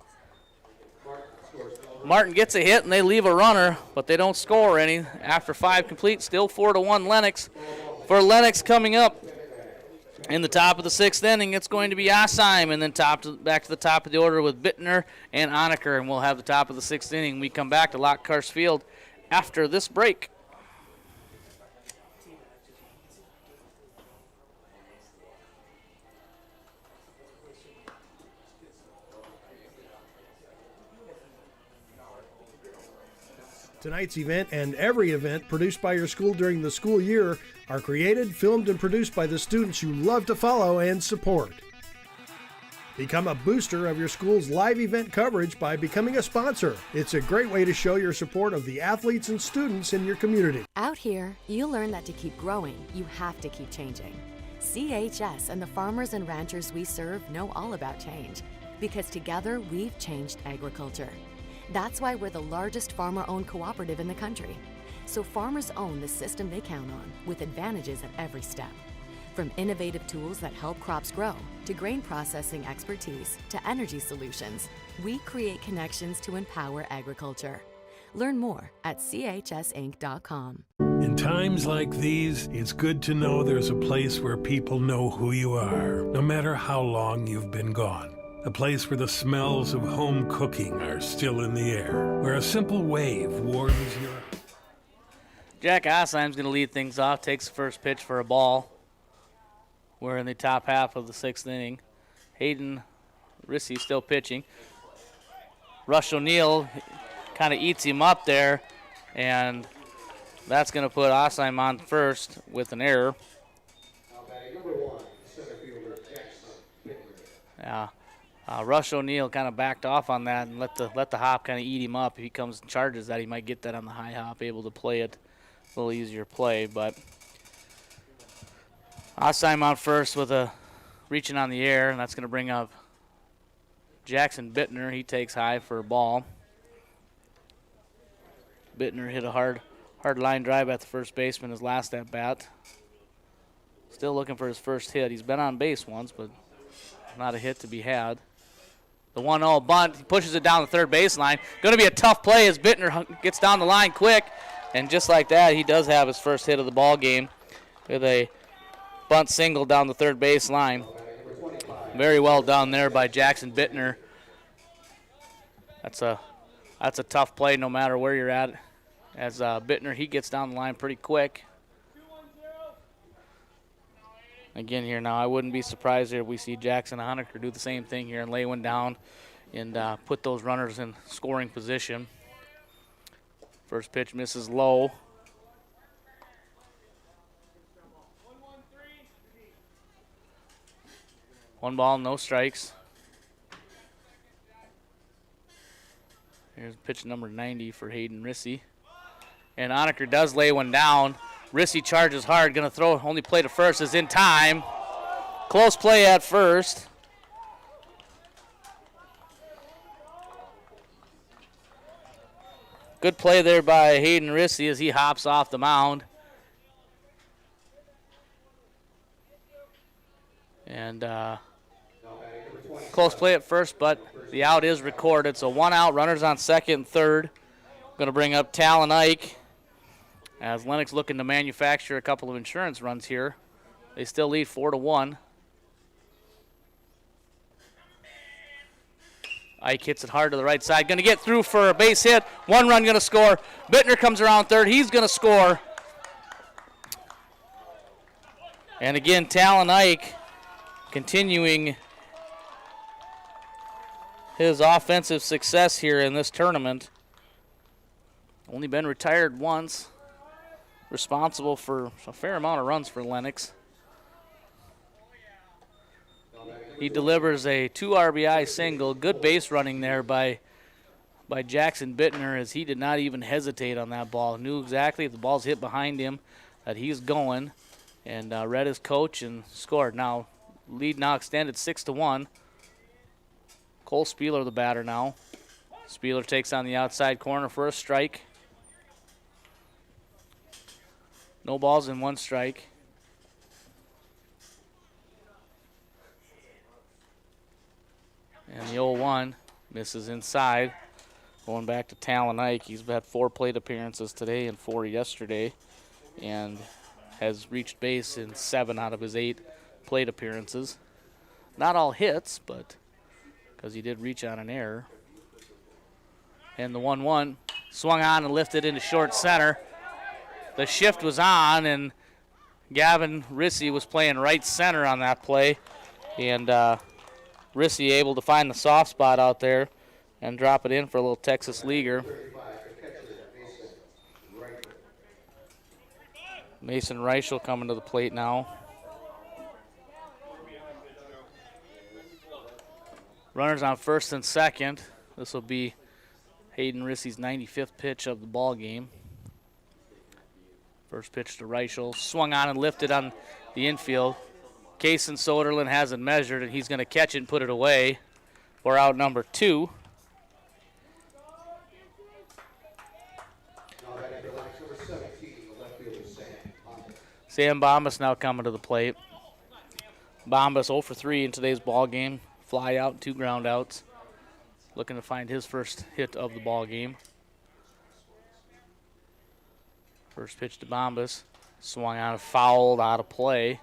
Martin gets a hit, and they leave a runner, but they don't score any. After 5 complete, still 4-1 Lennox. For Lennox coming up in the top of the 6th inning, it's going to be Asheim, and then back to the top of the order with Bittner and Honaker, and we'll have the top of the 6th inning. We come back to Lockhurst Field after this break. Tonight's event and every event produced by your school during the school year are created, filmed, and produced by the students you love to follow and support. Become a booster of your school's live event coverage by becoming a sponsor. It's a great way to show your support of the athletes and students in your community. Out here, you'll learn that to keep growing, you have to keep changing. CHS and the farmers and ranchers we serve know all about change, because together we've changed agriculture. That's why we're the largest farmer-owned cooperative in the country. So farmers own the system they count on, with advantages at every step. From innovative tools that help crops grow, to grain processing expertise, to energy solutions, we create connections to empower agriculture. Learn more at chsinc.com. In times like these, it's good to know there's a place where people know who you are, no matter how long you've been gone. A place where the smells of home cooking are still in the air, where a simple wave warms your... Jack Asheim's going to lead things off, takes the first pitch for a ball. We're in the top half of the 6th inning. Hayden Rissy still pitching. Rush O'Neill kind of eats him up there, and that's going to put Asheim on first with an error. Yeah. Rush O'Neill kind of backed off on that and let the hop kind of eat him up. If he comes and charges that, he might get that on the high hop, able to play it a little easier play. But Asheim on first with a reaching on the air, and that's going to bring up Jackson Bittner. He takes high for a ball. Bittner hit a hard line drive at the first baseman his last at bat. Still looking for his first hit. He's been on base once, but not a hit to be had. The 1-0 bunt, he pushes it down the third baseline. Going to be a tough play as Bittner gets down the line quick. And just like that, he does have his first hit of the ball game with a bunt single down the third baseline. Very well done there by Jackson Bittner. That's a tough play no matter where you're at. As Bittner, he gets down the line pretty quick. Again here now, I wouldn't be surprised if we see Jackson Honaker do the same thing here and lay one down and put those runners in scoring position. First pitch misses low. One ball, no strikes. Here's pitch number 90 for Hayden Rissy. And Honaker does lay one down. Rissy charges hard, going to throw, only play to first, is in time. Close play at first. Good play there by Hayden Rissy as he hops off the mound. And close play at first, but the out is recorded. So 1 out, runners on second and third. Going to bring up Talon Ike as Lennox looking to manufacture a couple of insurance runs here. They still lead 4-1. Ike hits it hard to the right side. Going to get through for a base hit. 1 run going to score. Bittner comes around third. He's going to score. And again, Talon Ike continuing his offensive success here in this tournament. Only been retired once. Responsible for a fair amount of runs for Lennox. He delivers a 2 RBI single. Good base running there by Jackson Bittner as he did not even hesitate on that ball. Knew exactly if the ball's hit behind him that he's going, and read his coach and scored. Now, lead now extended 6-1. Cole Spieler the batter now. Spieler takes on the outside corner for a strike. No balls and 1 strike. And the 0-1 misses inside. Going back to Talon Ike. He's had 4 plate appearances today and 4 yesterday, and has reached base in 7 out of his 8 plate appearances. Not all hits, but because he did reach on an error. And the 1-1 swung on and lifted into short center. The shift was on, and Gavin Rissy was playing right center on that play. And Rissy able to find the soft spot out there and drop it in for a little Texas leaguer. Mason Reichel coming to the plate now. Runners on first and second. This will be Hayden Rissy's 95th pitch of the ball game. First pitch to Reichel. Swung on and lifted on the infield. Kaysen Soderlin hasn't measured, and he's going to catch it and put it away for out number 2. Sam Bombas now coming to the plate. Bombas 0 for 3 in today's ball game. Fly out, 2 ground outs. Looking to find his first hit of the ball game. First pitch to Bombas. Swung on, fouled, out of play.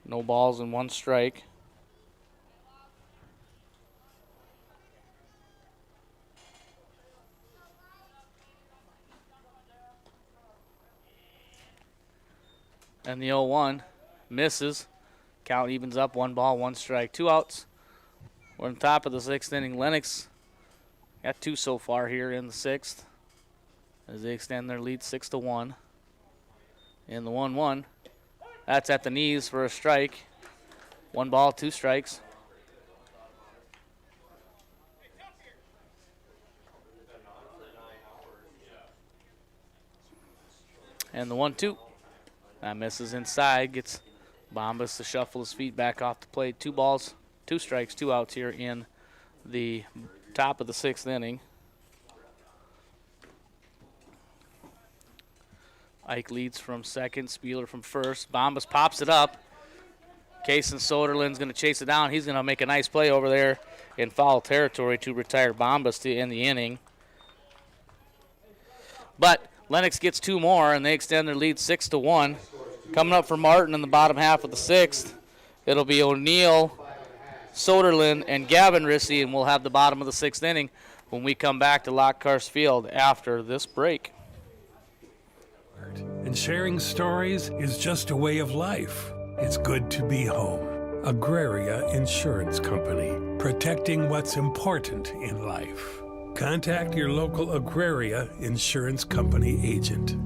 No balls and 1 strike. And the 0-1 misses. Count evens up, 1 ball, 1 strike, 2 outs. We're on top of the 6th inning. Lennox got 2 so far here in the 6th as they extend their lead 6-1. And the 1-1, that's at the knees for a strike. 1 ball, 2 strikes. And the 1-2, that misses inside, gets Bombas to shuffle his feet back off the plate. 2 balls, 2 strikes, 2 outs here in the top of the 6th inning. Ike leads from second, Spieler from first. Bombas pops it up. Kaysen Soderlin's going to chase it down. He's going to make a nice play over there in foul territory to retire Bombas to end the inning. But Lennox gets 2 more, and they extend their lead 6-1. Coming up for Martin in the bottom half of the 6th, it'll be O'Neill, Soderlin, and Gavin Rissy, and we'll have the bottom of the 6th inning when we come back to Lockhurst Field after this break. And sharing stories is just a way of life. It's good to be home. Agraria Insurance Company, protecting what's important in life. Contact your local Agraria Insurance Company agent.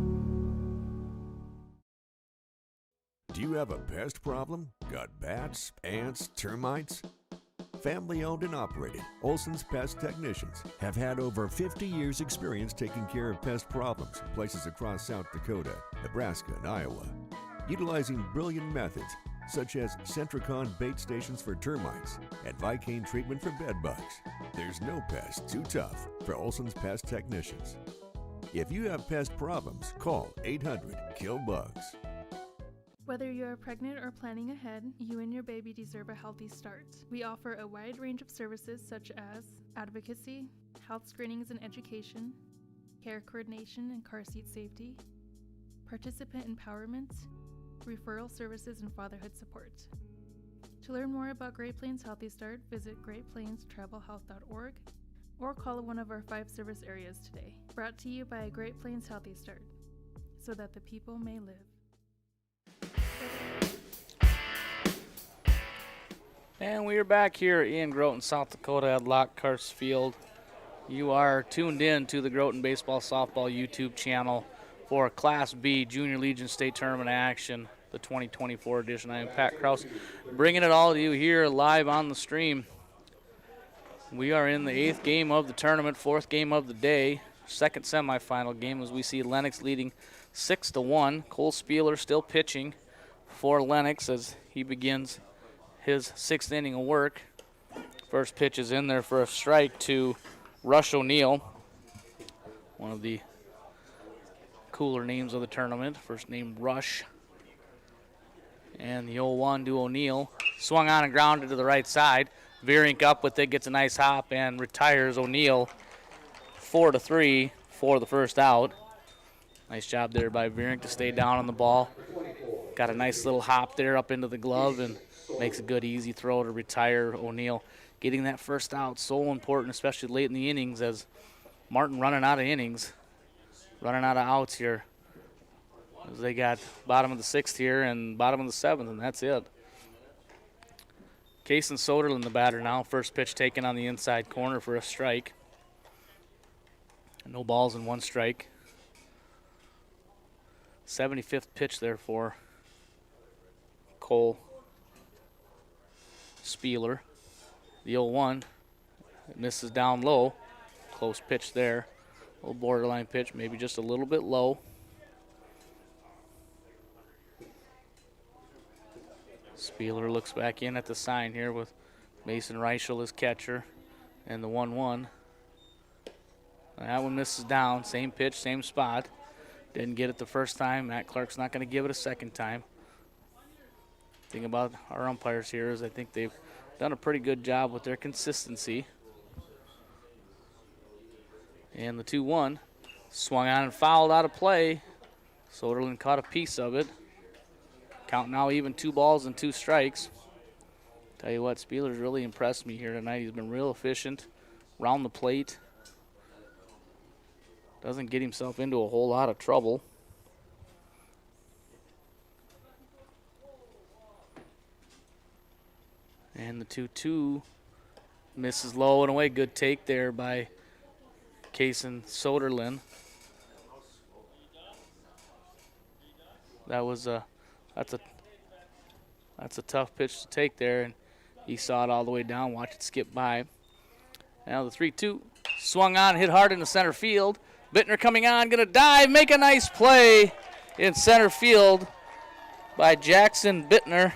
Do you have a pest problem? Got bats, ants, termites? Family owned and operated, Olson's Pest Technicians have had over 50 years experience taking care of pest problems in places across South Dakota, Nebraska, and Iowa. Utilizing brilliant methods, such as Centricon bait stations for termites and Vicane treatment for bed bugs. There's no pest too tough for Olson's Pest Technicians. If you have pest problems, call 800-KILL-BUGS. Whether you're pregnant or planning ahead, you and your baby deserve a healthy start. We offer a wide range of services such as advocacy, health screenings and education, care coordination and car seat safety, participant empowerment, referral services, and fatherhood support. To learn more about Great Plains Healthy Start, visit greatplainstravelhealth.org or call one of our 5 service areas today. Brought to you by Great Plains Healthy Start, so that the people may live. And we are back here in Groton, South Dakota at Lockhart Field. You are tuned in to the Groton Baseball Softball YouTube channel for Class B Junior Legion State Tournament action, the 2024 edition. I am Pat Kraus, bringing it all to you here live on the stream. We are in the 8th game of the tournament, 4th game of the day, 2nd semifinal game as we see Lennox leading 6-1. Cole Spieler still pitching for Lennox as he begins his 6th inning of work. First pitch is in there for a strike to Rush O'Neill, one of the cooler names of the tournament. First name Rush. And the 0-1 to O'Neill. Swung on and grounded to the right side. Veerink up with it, gets a nice hop and retires O'Neill 4-3 for the first out. Nice job there by Veerink to stay down on the ball. Got a nice little hop there up into the glove and makes a good easy throw to retire O'Neill. Getting that first out so important, especially late in the innings, as Martin running out of innings, running out of outs here. As they got bottom of the 6th here and bottom of the 7th, and that's it. Kason Soderlin, the batter now. First pitch taken on the inside corner for a strike. No balls and 1 strike. 75th pitch there for Cole Spieler. The 0-1 misses down low. Close pitch there. A little borderline pitch, maybe just a little bit low. Spieler looks back in at the sign here with Mason Reichel as catcher and the 1-1. That one misses down. Same pitch, same spot. Didn't get it the first time. Matt Clark's not going to give it a second time. Thing about our umpires here is I think they've done a pretty good job with their consistency. And the 2-1 swung on and fouled out of play. Soderlin caught a piece of it. Count now even 2 balls and 2 strikes. Tell you what, Spieler's really impressed me here tonight. He's been real efficient around the plate. Doesn't get himself into a whole lot of trouble. And the 2-2 misses low and away. Good take there by Kason Soderlin. That's a tough pitch to take there, and he saw it all the way down. Watch it skip by. Now the 3-2 swung on, hit hard into center field. Bittner coming on, gonna dive, make a nice play in center field by Jackson Bittner.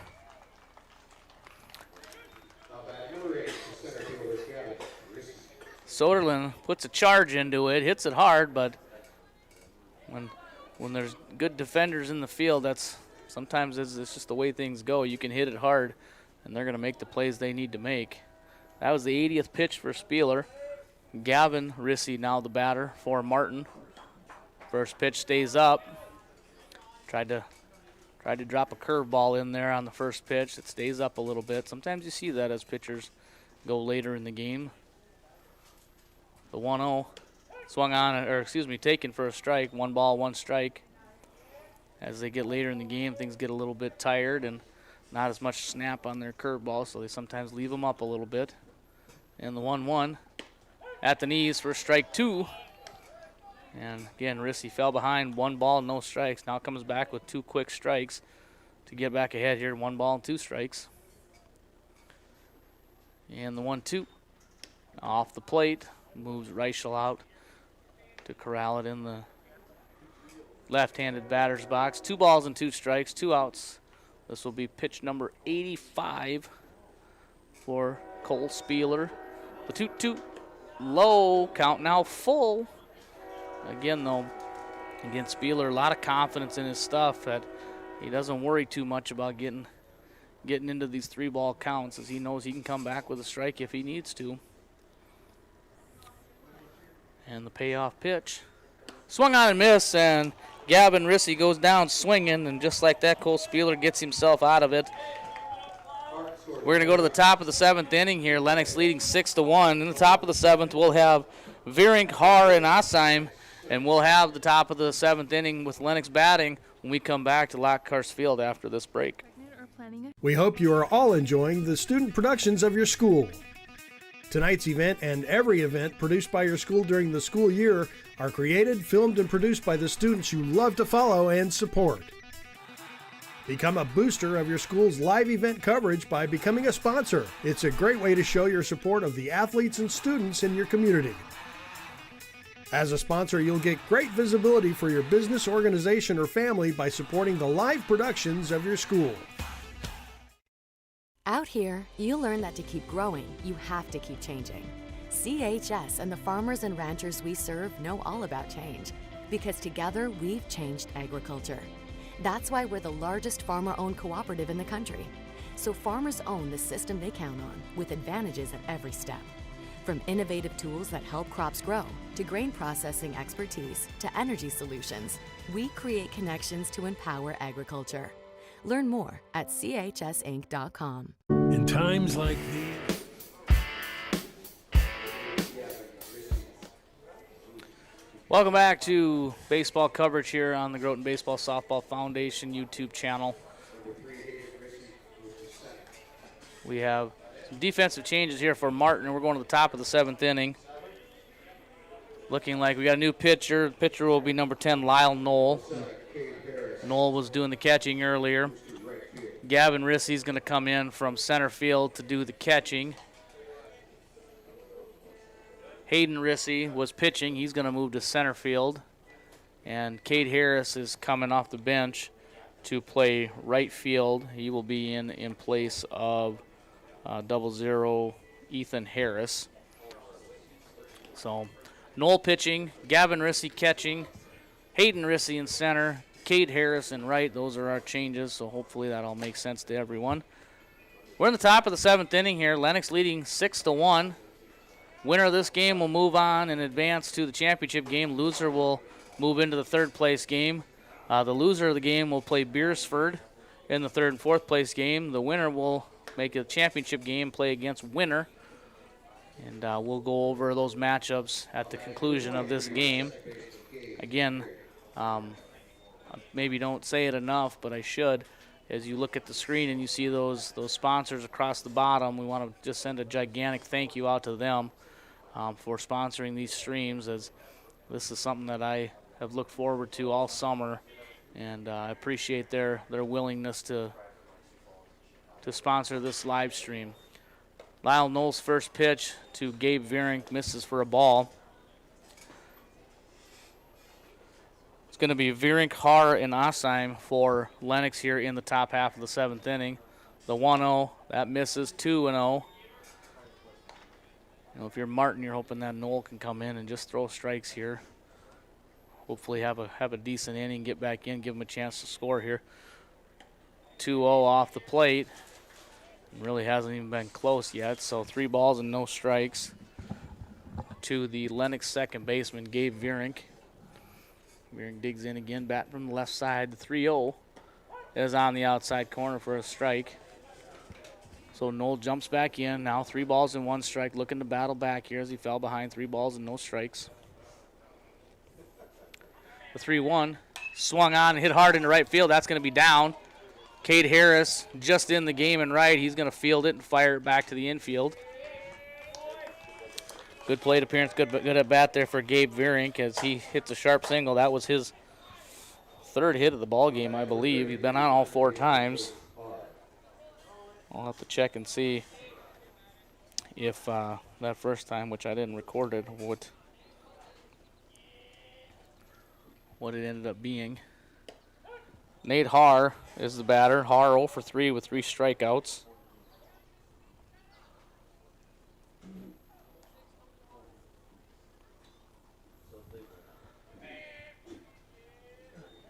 Soderlin puts a charge into it, hits it hard, but when there's good defenders in the field, that's sometimes it's just the way things go. You can hit it hard, and they're going to make the plays they need to make. That was the 80th pitch for Spieler. Gavin Rissy now the batter for Martin. First pitch stays up. Tried to drop a curveball in there on the first pitch. It stays up a little bit. Sometimes you see that as pitchers go later in the game. The 1-0 swung on, taken for a strike. 1 ball, 1 strike. As they get later in the game, things get a little bit tired and not as much snap on their curveball, so they sometimes leave them up a little bit. And the 1-1 at the knees for strike 2. And again, Rissy fell behind, 1 ball, no strikes. Now comes back with 2 quick strikes to get back ahead here. 1 ball and 2 strikes. And the 1-2 off the plate, moves Reichel out to corral it in the left-handed batter's box. 2 balls and 2 strikes, 2 outs, This will be pitch number 85 for Cole Spieler. The toot-toot, low, count now full. Again, though, against Spieler, a lot of confidence in his stuff that he doesn't worry too much about getting into these 3-ball counts, as he knows he can come back with a strike if he needs to. And the payoff pitch. Swung on and missed, and Gavin Rissy goes down swinging, and just like that, Cole Spieler gets himself out of it. We're going to go to the top of the 7th inning here. Lennox leading 6-1. In the top of the 7th, we'll have Vierink, Haar, and Asheim, and we'll have the top of the 7th inning with Lennox batting when we come back to Lockhurst Field after this break. We hope you are all enjoying the student productions of your school. Tonight's event and every event produced by your school during the school year are created, filmed, and produced by the students you love to follow and support. Become a booster of your school's live event coverage by becoming a sponsor. It's a great way to show your support of the athletes and students in your community. As a sponsor, you'll get great visibility for your business, organization, or family by supporting the live productions of your school. Out here, you learn that to keep growing, you have to keep changing. CHS and the farmers and ranchers we serve know all about change, because together we've changed agriculture. That's why we're the largest farmer-owned cooperative in the country. So farmers own the system they count on, with advantages at every step. From innovative tools that help crops grow, to grain processing expertise, to energy solutions, we create connections to empower agriculture. Learn more at chsinc.com. In times like these, Welcome back to baseball coverage here on the Groton Baseball Softball Foundation YouTube channel. We have some defensive changes here for Martin, and we're going to the top of the 7th inning. Looking like we got a new pitcher. The pitcher will be number 10, Lyle Knoll. Knoll was doing the catching earlier. Gavin Rissy is going to come in from center field to do the catching. Hayden Rissy was pitching. He's going to move to center field. And Cade Harris is coming off the bench to play right field. He will be in place of 00 Ethan Harris. So Knoll pitching, Gavin Rissy catching, Hayden Rissy in center, Cade Harris in right. Those are our changes, so hopefully that all makes sense to everyone. We're in the top of the 7th inning here. Lennox leading 6-1. Winner of this game will move on and advance to the championship game. Loser will move into the 3rd place game. The loser of the game will play Beersford in the 3rd and 4th place game. The winner will make a championship game, play against winner. And we'll go over those matchups at the conclusion of this game. Again, maybe don't say it enough, but I should. As you look at the screen and you see those sponsors across the bottom, we want to just send a gigantic thank you out to them for sponsoring these streams, as this is something that I have looked forward to all summer, and I appreciate their willingness to sponsor this live stream. Lyle Knoll's first pitch to Gabe Vierink misses for a ball. It's going to be Vierink, Haar, and Asheim for Lennox here in the top half of the 7th inning. The 1-0, that misses. 2-0. If you're Martin, you're hoping that Knoll can come in and just throw strikes here. Hopefully have a decent inning, get back in, give him a chance to score here. 2-0 off the plate. Really hasn't even been close yet, so 3 balls and no strikes to the Lennox second baseman, Gabe Vierink. Vierink digs in again, bat from the left side. The 3-0 is on the outside corner for a strike. So Knoll jumps back in. Now 3 balls and 1 strike, looking to battle back here as he fell behind. 3 balls and no strikes. The 3-1 swung on and hit hard into right field. That's going to be down. Cade Harris just in the game and right. He's going to field it and fire it back to the infield. Good plate appearance, good at bat there for Gabe Vierink as he hits a sharp single. That was his 3rd hit of the ball game, I believe. He's been on all 4 times. I'll have to check and see if that first time, which I didn't record it, what it ended up being. Nate Haar is the batter. Haar 0 for 3 with 3 strikeouts.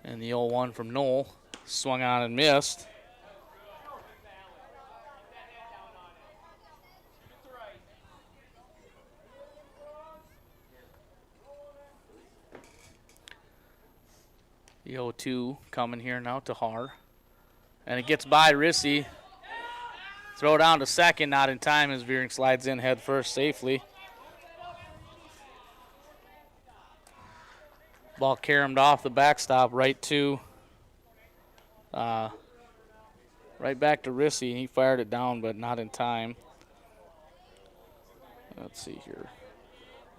And the 0-1 from Knoll. Swung on and missed. The 0-2 coming here now to Haar. And it gets by Rissy. Throw down to second, not in time as Veering slides in head first safely. Ball caromed off the backstop right back to Rissy. He fired it down, but not in time. Let's see here.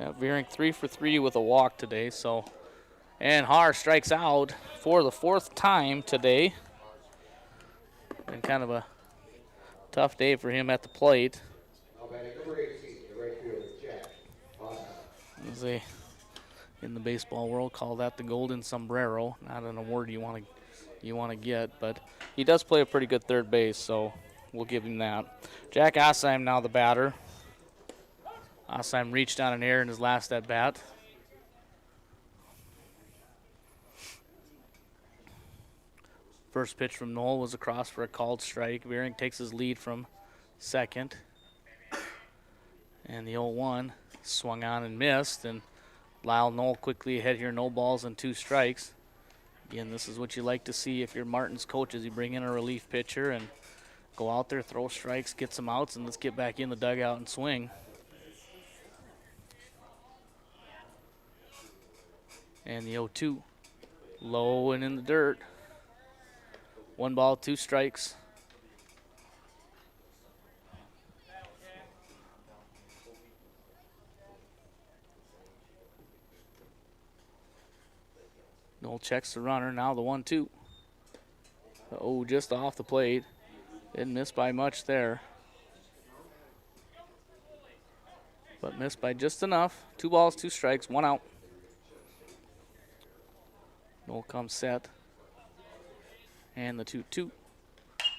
Yeah, Veering 3 for 3 with a walk today. And Haar strikes out for the 4th time today. Been kind of a tough day for him at the plate. As they, in the baseball world, call that the golden sombrero. Not an award you want to get, but he does play a pretty good third base, so we'll give him that. Jack Osheim now the batter. Osheim reached on an error in his last at bat. First pitch from Knoll was across for a called strike. Veering takes his lead from second. And the 0-1 swung on and missed. And Lyle Knoll quickly ahead here. No balls and 2 strikes. Again, this is what you like to see if you're Martin's coach, is you bring in a relief pitcher and go out there, throw strikes, get some outs, and let's get back in the dugout and swing. And the 0-2 low and in the dirt. 1 ball, 2 strikes. Knoll checks the runner. Now the 1-2. Oh, just off the plate. Didn't miss by much there. But missed by just enough. 2 balls, 2 strikes, 1 out. Knoll comes set. And the 2-2.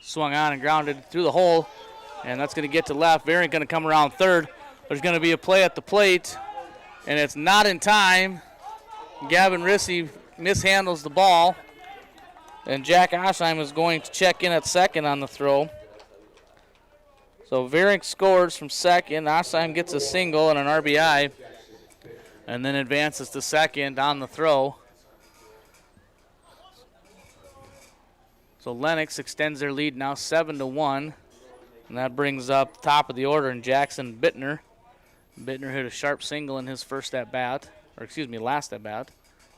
Swung on and grounded through the hole. And that's going to get to left. Veering going to come around third. There's going to be a play at the plate. And it's not in time. Gavin Rissy mishandles the ball. And Jack Osheim is going to check in at second on the throw. So Veering scores from second. Osheim gets a single and an RBI. And then advances to second on the throw. So Lennox extends their lead now 7-1, and that brings up top of the order in Jackson Bittner. Bittner hit a sharp single in his last at bat,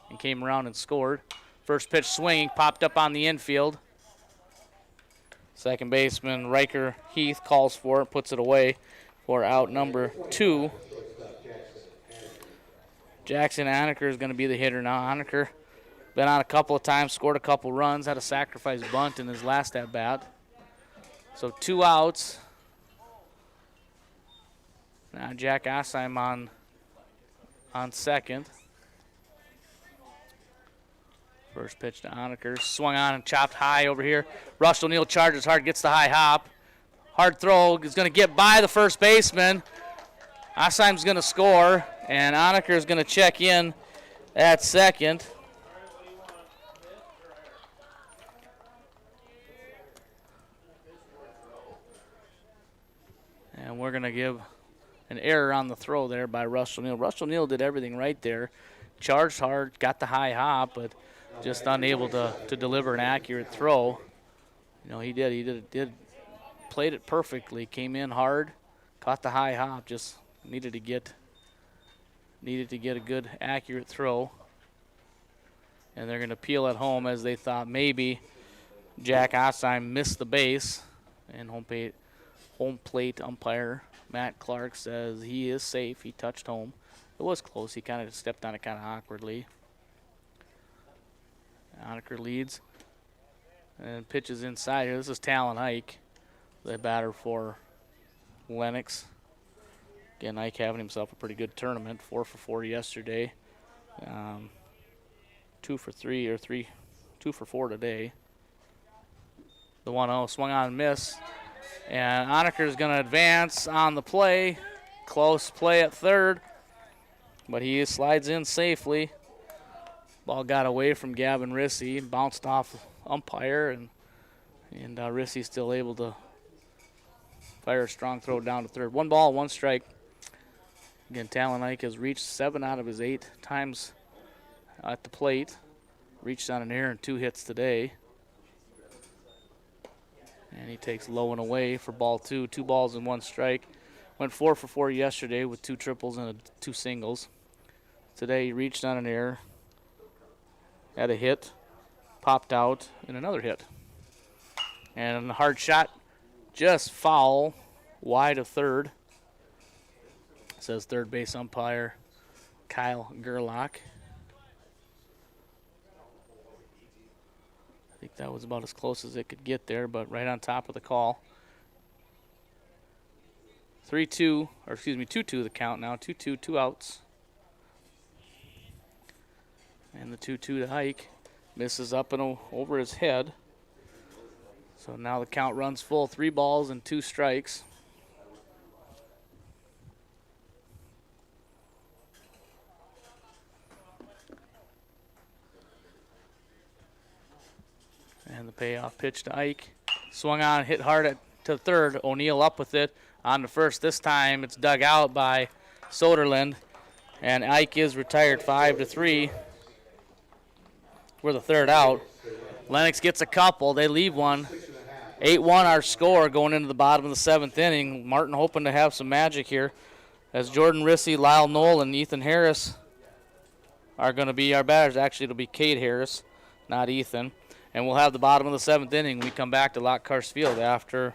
and came around and scored. First pitch swinging, popped up on the infield. Second baseman Riker Heath calls for it, puts it away for out number 2. Jackson Aneker is going to be the hitter now. Aneker been on a couple of times, scored a couple runs, had a sacrifice bunt in his last at-bat. So 2 outs. Now Jack Osheim on second. First pitch to Aneker. Swung on and chopped high over here. Rush O'Neill charges hard, gets the high hop. Hard throw is going to get by the first baseman. Osheim's going to score, and Aneker is going to check in at second. And we're going to give an error on the throw there by Rush O'Neill. Rush O'Neill did everything right there. Charged hard, got the high hop, but just unable to deliver an accurate throw. You know, he did played it perfectly. Came in hard, caught the high hop, just needed to get a good accurate throw. And they're going to peel at home as they thought maybe Jack Osheim missed the base, and home plate umpire Matt Clark says he is safe. He touched home. It was close. He kind of stepped on it kind of awkwardly. Aneker leads and pitches inside here. This is Talon Ike, the batter for Lennox. Again, Ike having himself a pretty good tournament. 4 for 4 yesterday. 2 for 4 today. The 1-0 swung on and miss. And Honecker is going to advance on the play. Close play at third. But he slides in safely. Ball got away from Gavin Rissy, bounced off umpire, and Rissy still able to fire a strong throw down to third. 1 ball, 1 strike. Again, Talon Ike has reached 7 out of his 8 times at the plate. Reached on an error and 2 hits today. And he takes low and away for ball 2. 2 balls and 1 strike. Went 4 for 4 yesterday with 2 triples and 2 singles. Today he reached on an error. Had a hit, popped out, and another hit. And a hard shot, just foul, wide of third. Says third base umpire Kyle Gerlach. I think that was about as close as it could get there, but right on top of the call. 2-2 the count now. 2-2, 2 outs. And the 2-2 to Hike. Misses up and over his head. So now the count runs full. 3 balls and 2 strikes. And the payoff pitch to Ike. Swung on, hit hard to third. O'Neill up with it. On to first. This time it's dug out by Soderlund. And Ike is retired 5-3. We're the third out. Lennox gets a couple. They leave one. 8-1 our score going into the bottom of the 7th inning. Martin hoping to have some magic here as Jordan Rissy, Lyle Knoll, and Ethan Harris are going to be our batters. Actually, it'll be Cade Harris, not Ethan. And we'll have the bottom of the 7th inning. We come back to Lockhurst Field after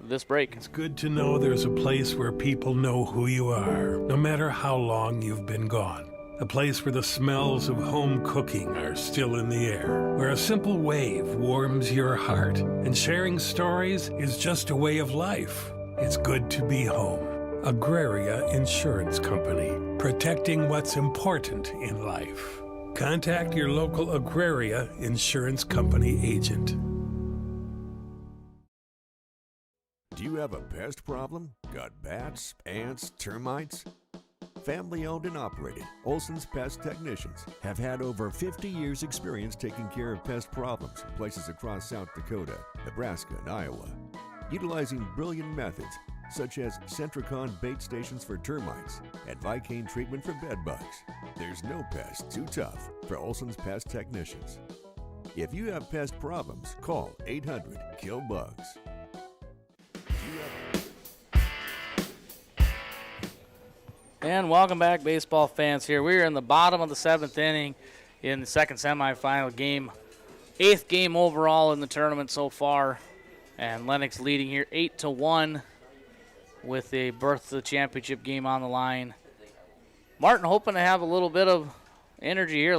this break. It's good to know there's a place where people know who you are, no matter how long you've been gone. A place where the smells of home cooking are still in the air, where a simple wave warms your heart, and sharing stories is just a way of life. It's good to be home. Agraria Insurance Company, protecting what's important in life. Contact your local Agraria Insurance Company agent. Do you have a pest problem? Got bats, ants, termites? Family owned and operated, Olson's Pest Technicians have had over 50 years experience taking care of pest problems in places across South Dakota, Nebraska, and Iowa. Utilizing brilliant methods such as Centricon bait stations for termites and Vicane treatment for bed bugs. There's no pest too tough for Olson's Pest Technicians. If you have pest problems, call 800-KILL-BUGS. And welcome back, baseball fans. Here we are in the bottom of the 7th inning in the second semifinal game. 8th game overall in the tournament so far. And Lennox leading here 8-1 with a berth to the championship game on the line. Martin hoping to have a little bit of energy here,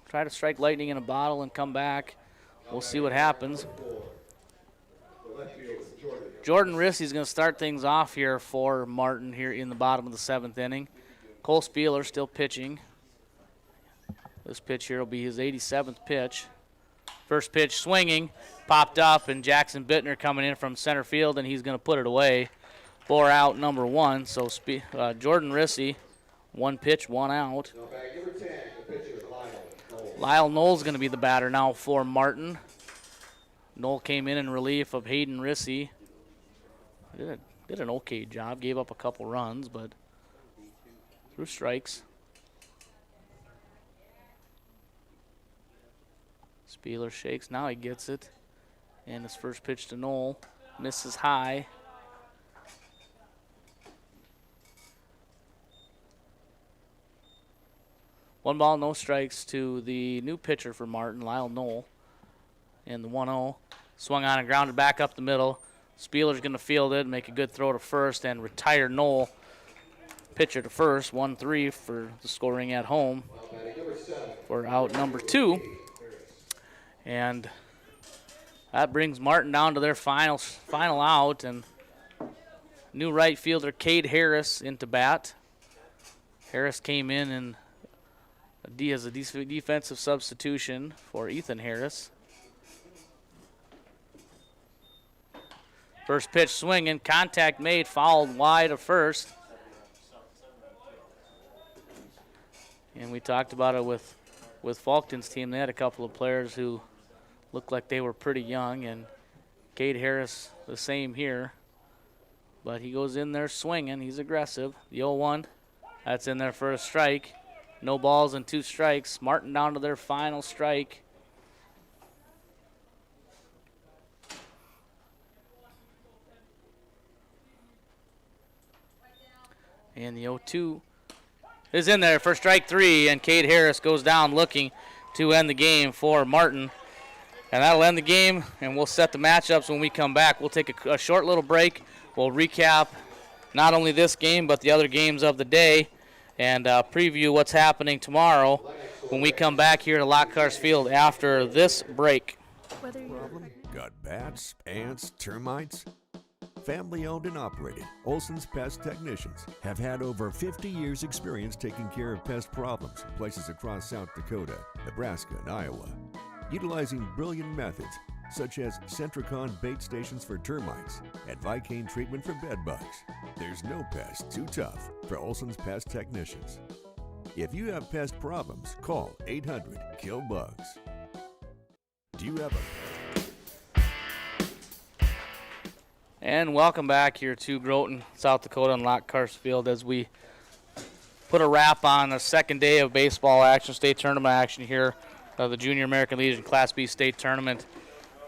try to strike lightning in a bottle and come back. We'll see what happens. Jordan Rissy's going to start things off here for Martin here in the bottom of the 7th inning. Cole Spieler still pitching. This pitch here will be his 87th pitch. First pitch swinging, popped up, and Jackson Bittner coming in from center field, and he's going to put it away. Bore out number 1. So Jordan Rissy, 1 pitch, 1 out. Lyle Knoll's going to be the batter now for Martin. Knoll came in relief of Hayden Rissy. Did an okay job. Gave up a couple runs, but threw strikes. Spieler shakes. Now he gets it. And his first pitch to Knoll. Misses high. One ball, no strikes to the new pitcher for Martin, Lyle Knoll. And the 1-0. Swung on and grounded back up the middle. Spieler's going to field it, make a good throw to first, and retire Knoll. Pitcher to first, 1-3 for the scoring at home for out number 2. And that brings Martin down to their final out, and new right fielder Cade Harris into bat. Harris came in and as a defensive substitution for Ethan Harris. First pitch swinging, contact made, fouled wide of first. And we talked about it with Faulkton's team. They had a couple of players who looked like they were pretty young, and Cade Harris the same here. But he goes in there swinging. He's aggressive. The 0-1, that's in there for a strike. No balls and 2 strikes. Martin down to their final strike. And the 0-2 is in there for strike 3, and Cade Harris goes down looking to end the game for Martin. And that'll end the game, and we'll set the matchups when we come back. We'll take a short little break. We'll recap not only this game but the other games of the day and preview what's happening tomorrow when we come back here to Lockhart Field after this break. Whether you're Problem? Got bats, ants, termites? Family owned and operated, Olson's Pest Technicians have had over 50 years experience taking care of pest problems in places across South Dakota, Nebraska, and Iowa. Utilizing brilliant methods such as Centricon bait stations for termites and Vicane treatment for bed bugs. There's no pest too tough for Olson's Pest Technicians. If you have pest problems, call 800-KILL-BUGS. Do you have a And welcome back here to Groton, South Dakota, and Lockhart Field as we put a wrap on the second day of baseball action, state tournament action here, the Junior American Legion Class B state tournament.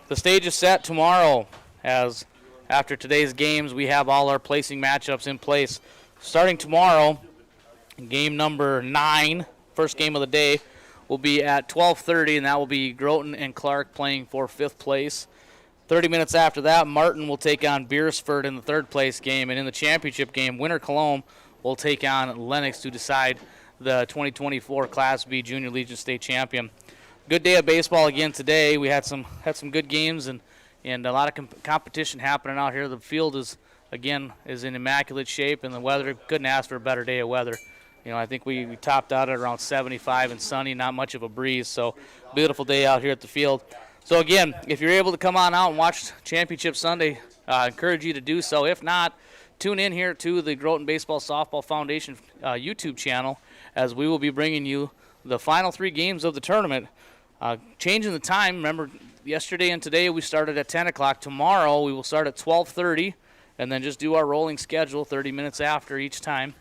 The stage is set tomorrow as after today's games we have all our placing matchups in place. Starting tomorrow, game number 9, first game of the day, will be at 12:30, and that will be Groton and Clark playing for 5th place. 30 minutes after that, Martin will take on Beersford in the 3rd place game, and in the championship game, Winter Cologne will take on Lennox to decide the 2024 Class B Junior Legion State Champion. Good day of baseball again today. We had some good games and a lot of competition happening out here. The field is in immaculate shape, and the weather couldn't ask for a better day of weather. I think we topped out at around 75 and sunny, not much of a breeze, so beautiful day out here at the field. So again, if you're able to come on out and watch Championship Sunday, I encourage you to do so. If not, tune in here to the Groton Baseball Softball Foundation YouTube channel as we will be bringing you the final 3 games of the tournament. Changing the time, remember yesterday and today we started at 10 o'clock. Tomorrow we will start at 12:30 and then just do our rolling schedule 30 minutes after each time.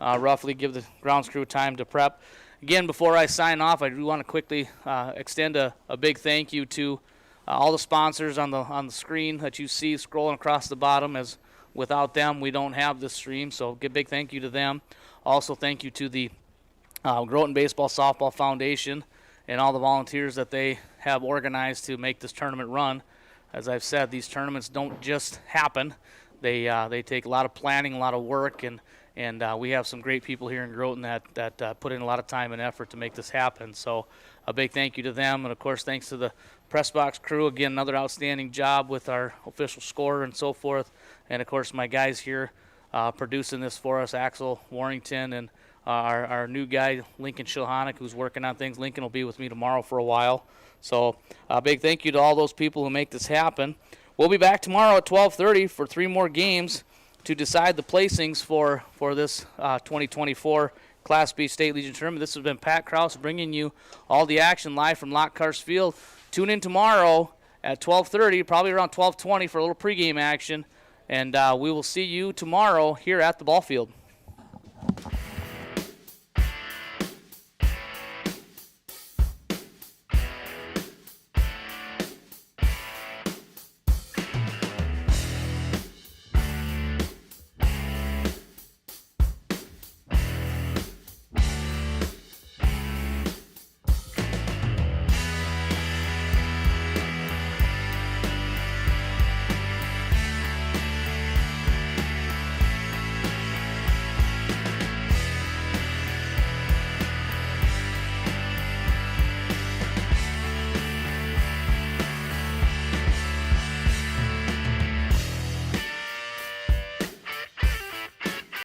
Roughly give the grounds crew time to prep. Again, before I sign off, I do want to quickly extend a big thank you to all the sponsors on the screen that you see scrolling across the bottom, as without them we don't have this stream, so a big thank you to them. Also thank you to the Groton Baseball Softball Foundation and all the volunteers that they have organized to make this tournament run. As I've said, these tournaments don't just happen. They take a lot of planning, a lot of work, and we have some great people here in Groton that put in a lot of time and effort to make this happen. So a big thank you to them, and of course thanks to the press box crew. Again, another outstanding job with our official score and so forth, and of course my guys here producing this for us, Axel Warrington, and our new guy Lincoln Shilhanick, who's working on things. Lincoln will be with me tomorrow for a while. So a big thank you to all those people who make this happen. We'll be back tomorrow at 12:30 for 3 more games to decide the placings for this 2024 Class B State Legion Tournament. This has been Pat Krause bringing you all the action live from Lockhart Field. Tune in tomorrow at 12:30, probably around 12:20 for a little pregame action, and we will see you tomorrow here at the ball field.